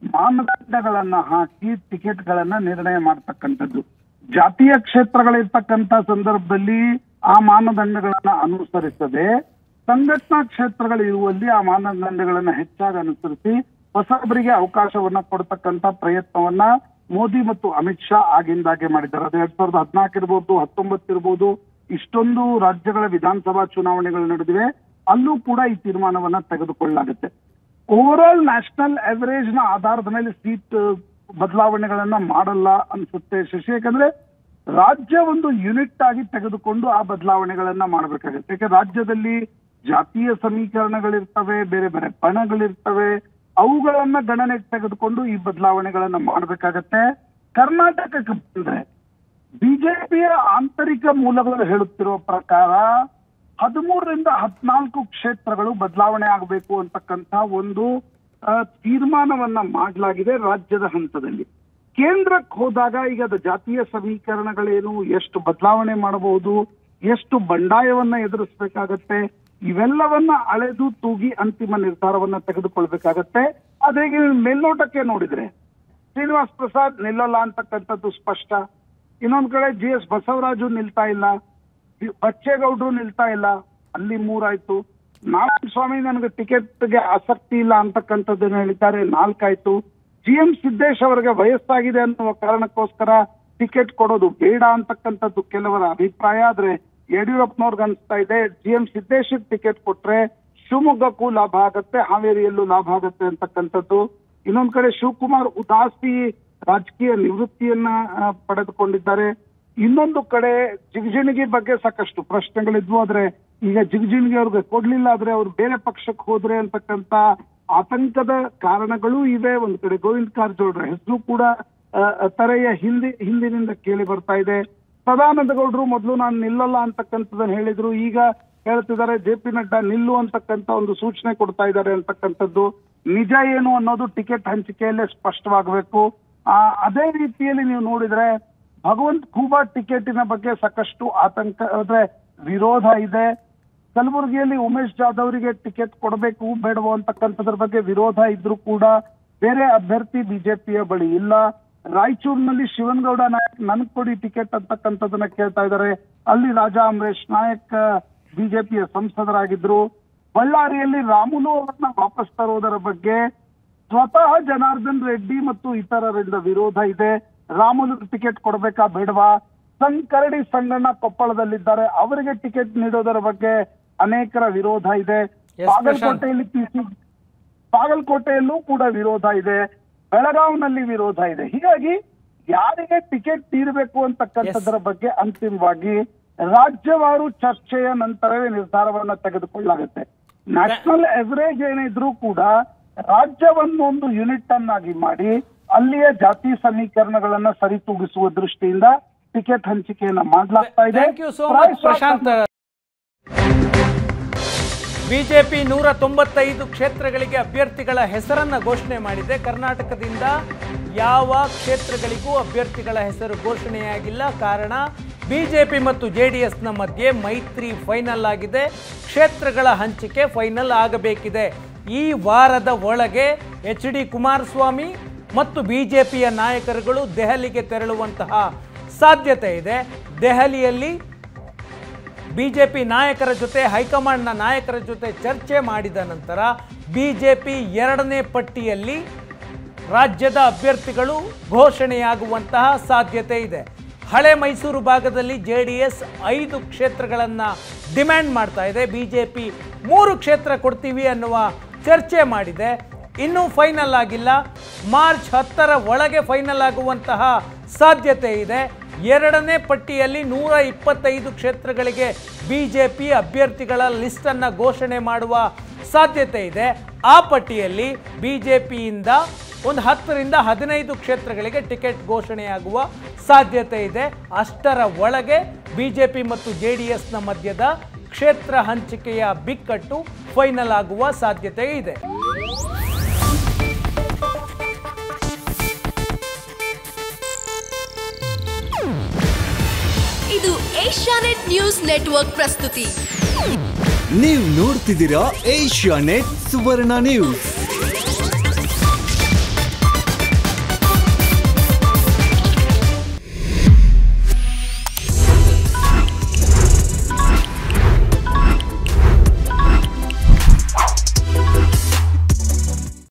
[SPEAKER 4] ಮಾನದಂಡಗಳನ್ನ ಹಾಕಿ ಟಿಕೆಟ್ಗಳನ್ನ ನಿರ್ಣಯ ಮಾಡ್ತಕ್ಕಂಥದ್ದು. ಜಾತೀಯ ಕ್ಷೇತ್ರಗಳಿರ್ತಕ್ಕಂಥ ಸಂದರ್ಭದಲ್ಲಿ ಆ ಮಾನದಂಡಗಳನ್ನ ಅನುಸರಿಸದೆ ಸಂಘಟನಾ ಕ್ಷೇತ್ರಗಳು ಇರುವಲ್ಲಿ ಆ ಮಾನದಂಡಗಳನ್ನ ಹೆಚ್ಚಾಗಿ ಅನುಸರಿಸಿ ಹೊಸಬರಿಗೆ ಅವಕಾಶವನ್ನ ಕೊಡ್ತಕ್ಕಂಥ ಪ್ರಯತ್ನವನ್ನ ಮೋದಿ ಮತ್ತು ಅಮಿತ್ ಶಾ ಆಗಿಂದಾಗೆ ಮಾಡಿದ್ದಾರೆ. ಅದು 2014 ಇರ್ಬೋದು, 19 ಇರ್ಬೋದು, ಇಷ್ಟೊಂದು ರಾಜ್ಯಗಳ ವಿಧಾನಸಭಾ ಚುನಾವಣೆಗಳು ನಡೆದಿವೆ, ಅಲ್ಲೂ ಕೂಡ ಈ ತೀರ್ಮಾನವನ್ನ ತೆಗೆದುಕೊಳ್ಳಲಾಗುತ್ತೆ. ಓವರ್ ಆಲ್ ನ್ಯಾಷನಲ್ ಅವರೇಜ್ ನ ಆಧಾರದ ಮೇಲೆ ಸೀಟ್ ಬದಲಾವಣೆಗಳನ್ನ ಮಾಡಲ್ಲ ಅನ್ಸುತ್ತೆ ಶಶಿ. ಯಾಕಂದ್ರೆ ರಾಜ್ಯ ಒಂದು ಯೂನಿಟ್ ಆಗಿ ತೆಗೆದುಕೊಂಡು ಆ ಬದಲಾವಣೆಗಳನ್ನ ಮಾಡಬೇಕಾಗುತ್ತೆ. ಯಾಕಂದ್ರೆ ರಾಜ್ಯದಲ್ಲಿ ಜಾತೀಯ ಸಮೀಕರಣಗಳಿರ್ತವೆ, ಬೇರೆ ಬೇರೆ ಬಣಗಳಿರ್ತವೆ, ಅವುಗಳನ್ನ ಗಣನೆಗೆ ತೆಗೆದುಕೊಂಡು ಈ ಬದಲಾವಣೆಗಳನ್ನ ಮಾಡಬೇಕಾಗತ್ತೆ. ಕರ್ನಾಟಕಕ್ಕೆ ಬಂದ್ರೆ ಬಿಜೆಪಿಯ ಆಂತರಿಕ ಮೂಲಗಳು ಹೇಳುತ್ತಿರುವ ಪ್ರಕಾರ 13ರಿಂದ 14 ಕ್ಷೇತ್ರಗಳು ಬದಲಾವಣೆ ಆಗಬೇಕು ಅಂತಕ್ಕಂಥ ಒಂದು ತೀರ್ಮಾನವನ್ನ ಮಾಡಲಾಗಿದೆ ರಾಜ್ಯದ ಹಂತದಲ್ಲಿ. ಕೇಂದ್ರಕ್ಕೆ ಹೋದಾಗ ಈಗ ಅದು ಜಾತೀಯ ಸಮೀಕರಣಗಳೇನು, ಎಷ್ಟು ಬದಲಾವಣೆ ಮಾಡಬಹುದು, ಎಷ್ಟು ಬಂಡಾಯವನ್ನ ಎದುರಿಸಬೇಕಾಗತ್ತೆ, ಇವೆಲ್ಲವನ್ನ ಅಳೆದು ತೂಗಿ ಅಂತಿಮ ನಿರ್ಧಾರವನ್ನ ತೆಗೆದುಕೊಳ್ಬೇಕಾಗತ್ತೆ. ಅದೇ ಮೇಲ್ನೋಟಕ್ಕೆ ನೋಡಿದ್ರೆ ಶ್ರೀನಿವಾಸ್ ಪ್ರಸಾದ್ ನಿಲ್ಲಲ್ಲ ಅಂತಕ್ಕಂಥದ್ದು ಸ್ಪಷ್ಟ. ಇನ್ನೊಂದ್ ಕಡೆ GS ಬಸವರಾಜು ನಿಲ್ತಾ ಇಲ್ಲ, ಬಚ್ಚೇಗೌಡರು ನಿಲ್ತಾ ಇಲ್ಲ, ಅಲ್ಲಿ 3 ಆಯ್ತು. ನಾರಾಯಣ ಸ್ವಾಮಿ ನನಗೆ ಟಿಕೆಟ್ಗೆ ಆಸಕ್ತಿ ಇಲ್ಲ ಅಂತಕ್ಕಂಥದ್ದನ್ನು ಹೇಳಿದ್ದಾರೆ. 4 ಆಯ್ತು. GM ಸಿದ್ದೇಶ್ ಅವರಿಗೆ ವಯಸ್ಸಾಗಿದೆ ಅನ್ನುವ ಕಾರಣಕ್ಕೋಸ್ಕರ ಟಿಕೆಟ್ ಕೊಡೋದು ಬೇಡ ಅಂತಕ್ಕಂಥದ್ದು ಕೆಲವರ ಅಭಿಪ್ರಾಯ. ಆದ್ರೆ ಯಡಿಯೂರಪ್ಪನವ್ರಿಗೆ ಅನಿಸ್ತಾ ಇದೆ GM ಸಿದ್ದೇಶ್ ಟಿಕೆಟ್ ಕೊಟ್ರೆ ಶಿವಮೊಗ್ಗಕ್ಕೂ ಲಾಭ ಆಗತ್ತೆ, ಹಾವೇರಿಯಲ್ಲೂ ಲಾಭ ಆಗತ್ತೆ ಅಂತಕ್ಕಂಥದ್ದು. ಇನ್ನೊಂದ್ ಕಡೆ ಶಿವಕುಮಾರ್ ಉದಾಸಿ ರಾಜಕೀಯ ನಿವೃತ್ತಿಯನ್ನ ಪಡೆದುಕೊಂಡಿದ್ದಾರೆ. ಇನ್ನೊಂದು ಕಡೆ ಜಿಗಜಿಣಗಿ ಬಗ್ಗೆ ಸಾಕಷ್ಟು ಪ್ರಶ್ನೆಗಳಿದ್ವು. ಆದ್ರೆ ಈಗ ಜಿಗಜಿಣಗಿ ಅವ್ರಿಗೆ ಕೊಡ್ಲಿಲ್ಲ ಆದ್ರೆ ಅವ್ರು ಬೇರೆ ಪಕ್ಷಕ್ಕೆ ಹೋದ್ರೆ ಅಂತಕ್ಕಂತ ಆತಂಕದ ಕಾರಣಗಳು ಇವೆ. ಒಂದ್ ಕಡೆ ಗೋವಿಂದ ಕಾರಜೋಳರ ಹೆಸರು ಕೂಡ ತರೆಯ ಹಿಂದಿನಿಂದ ಕೇಳಿ ಬರ್ತಾ ಇದೆ. ಸದಾನಂದ ಗೌಡರು ಮೊದಲು ನಾನು ನಿಲ್ಲಲ್ಲ ಅಂತಕ್ಕಂಥದ್ದನ್ನ ಹೇಳಿದ್ರು, ಈಗ ಹೇಳ್ತಿದ್ದಾರೆ JP ನಡ್ಡಾ ನಿಲ್ಲು ಅಂತಕ್ಕಂಥ ಒಂದು ಸೂಚನೆ ಕೊಡ್ತಾ ಇದ್ದಾರೆ ಅಂತಕ್ಕಂಥದ್ದು. ನಿಜ ಏನು ಅನ್ನೋದು ಟಿಕೆಟ್ ಹಂಚಿಕೆಯಲ್ಲೇ ಸ್ಪಷ್ಟವಾಗಬೇಕು. ಅದೇ ರೀತಿಯಲ್ಲಿ ನೀವು ನೋಡಿದ್ರೆ ಭಗವಂತ್ ಖೂಬಾ ಟಿಕೆಟಿನ ಬಗ್ಗೆ ಸಾಕಷ್ಟು ಆತಂಕ ಅಂದ್ರೆ ವಿರೋಧ ಇದೆ. ಕಲಬುರಗಿಯಲ್ಲಿ ಉಮೇಶ್ ಜಾಧವ್ ಅವರಿಗೆ ಟಿಕೆಟ್ ಕೊಡಬೇಕು ಬೇಡವೋ ಅಂತಕ್ಕಂಥದ್ರ ಬಗ್ಗೆ ವಿರೋಧ ಇದ್ರೂ ಕೂಡ ಬೇರೆ ಅಭ್ಯರ್ಥಿ ಬಿಜೆಪಿಯ ಬಳಿ ಇಲ್ಲ. ರಾಯಚೂರಿನಲ್ಲಿ ಶಿವನಗೌಡ ನಾಯಕ್ ನನ್ಗೆ ಕೊಡಿ ಟಿಕೆಟ್ ಅಂತಕ್ಕಂಥದ್ದನ್ನ ಕೇಳ್ತಾ ಇದ್ದಾರೆ. ಅಲ್ಲಿ ರಾಜಾ ಅಮರೇಶ್ ನಾಯಕ್ ಬಿಜೆಪಿಯ ಸಂಸದರಾಗಿದ್ರು. ಬಳ್ಳಾರಿಯಲ್ಲಿ ರಾಮುಲು ಅವರನ್ನ ವಾಪಸ್ ತರುವುದರ ಬಗ್ಗೆ ಸ್ವತಃ ಜನಾರ್ದನ್ ರೆಡ್ಡಿ ಮತ್ತು ಇತರರಿಂದ ವಿರೋಧ ಇದೆ. ರಾಮುಲು ಟಿಕೆಟ್ ಕೊಡಬೇಕಾ ಬೇಡವಾ? ಕರಡಿ ಸಂಗಣ್ಣ ಕೊಪ್ಪಳದಲ್ಲಿದ್ದಾರೆ, ಅವರಿಗೆ ಟಿಕೆಟ್ ನೀಡೋದರ ಬಗ್ಗೆ ಅನೇಕರ ವಿರೋಧ ಇದೆ. ಬಾಗಲಕೋಟೆಯಲ್ಲೂ ಕೂಡ ವಿರೋಧ ಇದೆ. ಬೆಳಗಾವಿನಲ್ಲಿ ವಿರೋಧ ಇದೆ. ಹೀಗಾಗಿ ಯಾರಿಗೆ ಟಿಕೆಟ್ ನೀಡಬೇಕು ಅಂತಕ್ಕಂಥದ್ರ ಬಗ್ಗೆ ಅಂತಿಮವಾಗಿ ರಾಜ್ಯವಾರು ಚರ್ಚೆಯ ನಂತರವೇ ನಿರ್ಧಾರವನ್ನ ತೆಗೆದುಕೊಳ್ಳಲಾಗುತ್ತೆ. ನ್ಯಾಷನಲ್ ಎವರೇಜ್ ಏನಿದ್ರು ಕೂಡ ರಾಜ್ಯವನ್ನು ಒಂದು ಯೂನಿಟ್ ಅನ್ನಾಗಿ ಮಾಡಿ ಅಲ್ಲಿಯ ಜಾತಿ ಸಮೀಕರಣಗಳನ್ನ ಸರಿತೂಗಿಸುವ ದೃಷ್ಟಿಯಿಂದ ಟಿಕೆಟ್ ಹಂಚಿಕೆಯನ್ನ ಮಾಡಲಾಗ್ತಾ ಇದೆ.
[SPEAKER 1] ಪ್ರಶಾಂತ್, ಬಿಜೆಪಿ 195 ಕ್ಷೇತ್ರಗಳಿಗೆ ಅಭ್ಯರ್ಥಿಗಳ ಹೆಸರನ್ನ ಘೋಷಣೆ ಮಾಡಿದೆ. ಕರ್ನಾಟಕದಿಂದ ಯಾವ ಕ್ಷೇತ್ರಗಳಿಗೂ ಅಭ್ಯರ್ಥಿಗಳ ಹೆಸರು ಘೋಷಣೆಯಾಗಿಲ್ಲ. ಕಾರಣ ಬಿಜೆಪಿ ಮತ್ತು JDSನ ಮಧ್ಯೆ ಮೈತ್ರಿ ಫೈನಲ್ ಆಗಿದೆ. ಕ್ಷೇತ್ರಗಳ ಹಂಚಿಕೆ ಫೈನಲ್ ಆಗಬೇಕಿದೆ. ಈ ವಾರದ ಒಳಗೆ HD ಕುಮಾರಸ್ವಾಮಿ ಮತ್ತು ಬಿಜೆಪಿಯ ನಾಯಕರುಗಳು ದೆಹಲಿಗೆ ತೆರಳುವಂತಹ ಸಾಧ್ಯತೆ ಇದೆ. ದೆಹಲಿಯಲ್ಲಿ ಬಿಜೆಪಿ ನಾಯಕರ ಜೊತೆ ಹೈಕಮಾಂಡ್ನ ನಾಯಕರ ಜೊತೆ ಚರ್ಚೆ ಮಾಡಿದ ನಂತರ ಬಿಜೆಪಿ 2ನೇ ಪಟ್ಟಿಯಲ್ಲಿ ರಾಜ್ಯದ ಅಭ್ಯರ್ಥಿಗಳು ಘೋಷಣೆಯಾಗುವಂತಹ ಸಾಧ್ಯತೆ ಇದೆ. ಹಳೆ ಮೈಸೂರು ಭಾಗದಲ್ಲಿ JDS 5 ಕ್ಷೇತ್ರಗಳನ್ನು ಡಿಮ್ಯಾಂಡ್ ಮಾಡ್ತಾ ಇದೆ. ಬಿಜೆಪಿ 3 ಕ್ಷೇತ್ರ ಕೊಡ್ತೀವಿ ಅನ್ನುವ ಚರ್ಚೆ ಮಾಡಿದೆ. ಇನ್ನೂ ಫೈನಲ್ ಆಗಿಲ್ಲ. ಮಾರ್ಚ್ 10ರ ಒಳಗೆ ಫೈನಲ್ ಆಗುವಂತಹ ಸಾಧ್ಯತೆ ಇದೆ. 2ನೇ ಪಟ್ಟಿಯಲ್ಲಿ 125 ಕ್ಷೇತ್ರಗಳಿಗೆ ಬಿಜೆಪಿ ಅಭ್ಯರ್ಥಿಗಳ ಲಿಸ್ಟನ್ನು ಘೋಷಣೆ ಮಾಡುವ ಸಾಧ್ಯತೆ ಇದೆ. ಆ ಪಟ್ಟಿಯಲ್ಲಿ ಬಿಜೆಪಿಯಿಂದ ಒಂದು 10ರಿಂದ 15 ಕ್ಷೇತ್ರಗಳಿಗೆ ಟಿಕೆಟ್ ಘೋಷಣೆಯಾಗುವ ಸಾಧ್ಯತೆ ಇದೆ. ಅಷ್ಟರ ಒಳಗೆ ಬಿಜೆಪಿ ಮತ್ತು JDSನ ಮಧ್ಯದ ಕ್ಷೇತ್ರ ಹಂಚಿಕೆಯ ಬಿಕ್ಕಟ್ಟು ಫೈನಲ್ ಆಗುವ ಸಾಧ್ಯತೆ ಇದೆ.
[SPEAKER 5] ಇದು ಏಷ್ಯಾನೆಟ್ ನ್ಯೂಸ್ ನೆಟ್ವರ್ಕ್ ಪ್ರಸ್ತುತಿ.
[SPEAKER 6] ನೀವು ನೋಡ್ತಿದ್ದೀರಾ ಏಷ್ಯಾನೆಟ್ ಸುವರ್ಣ ನ್ಯೂಸ್.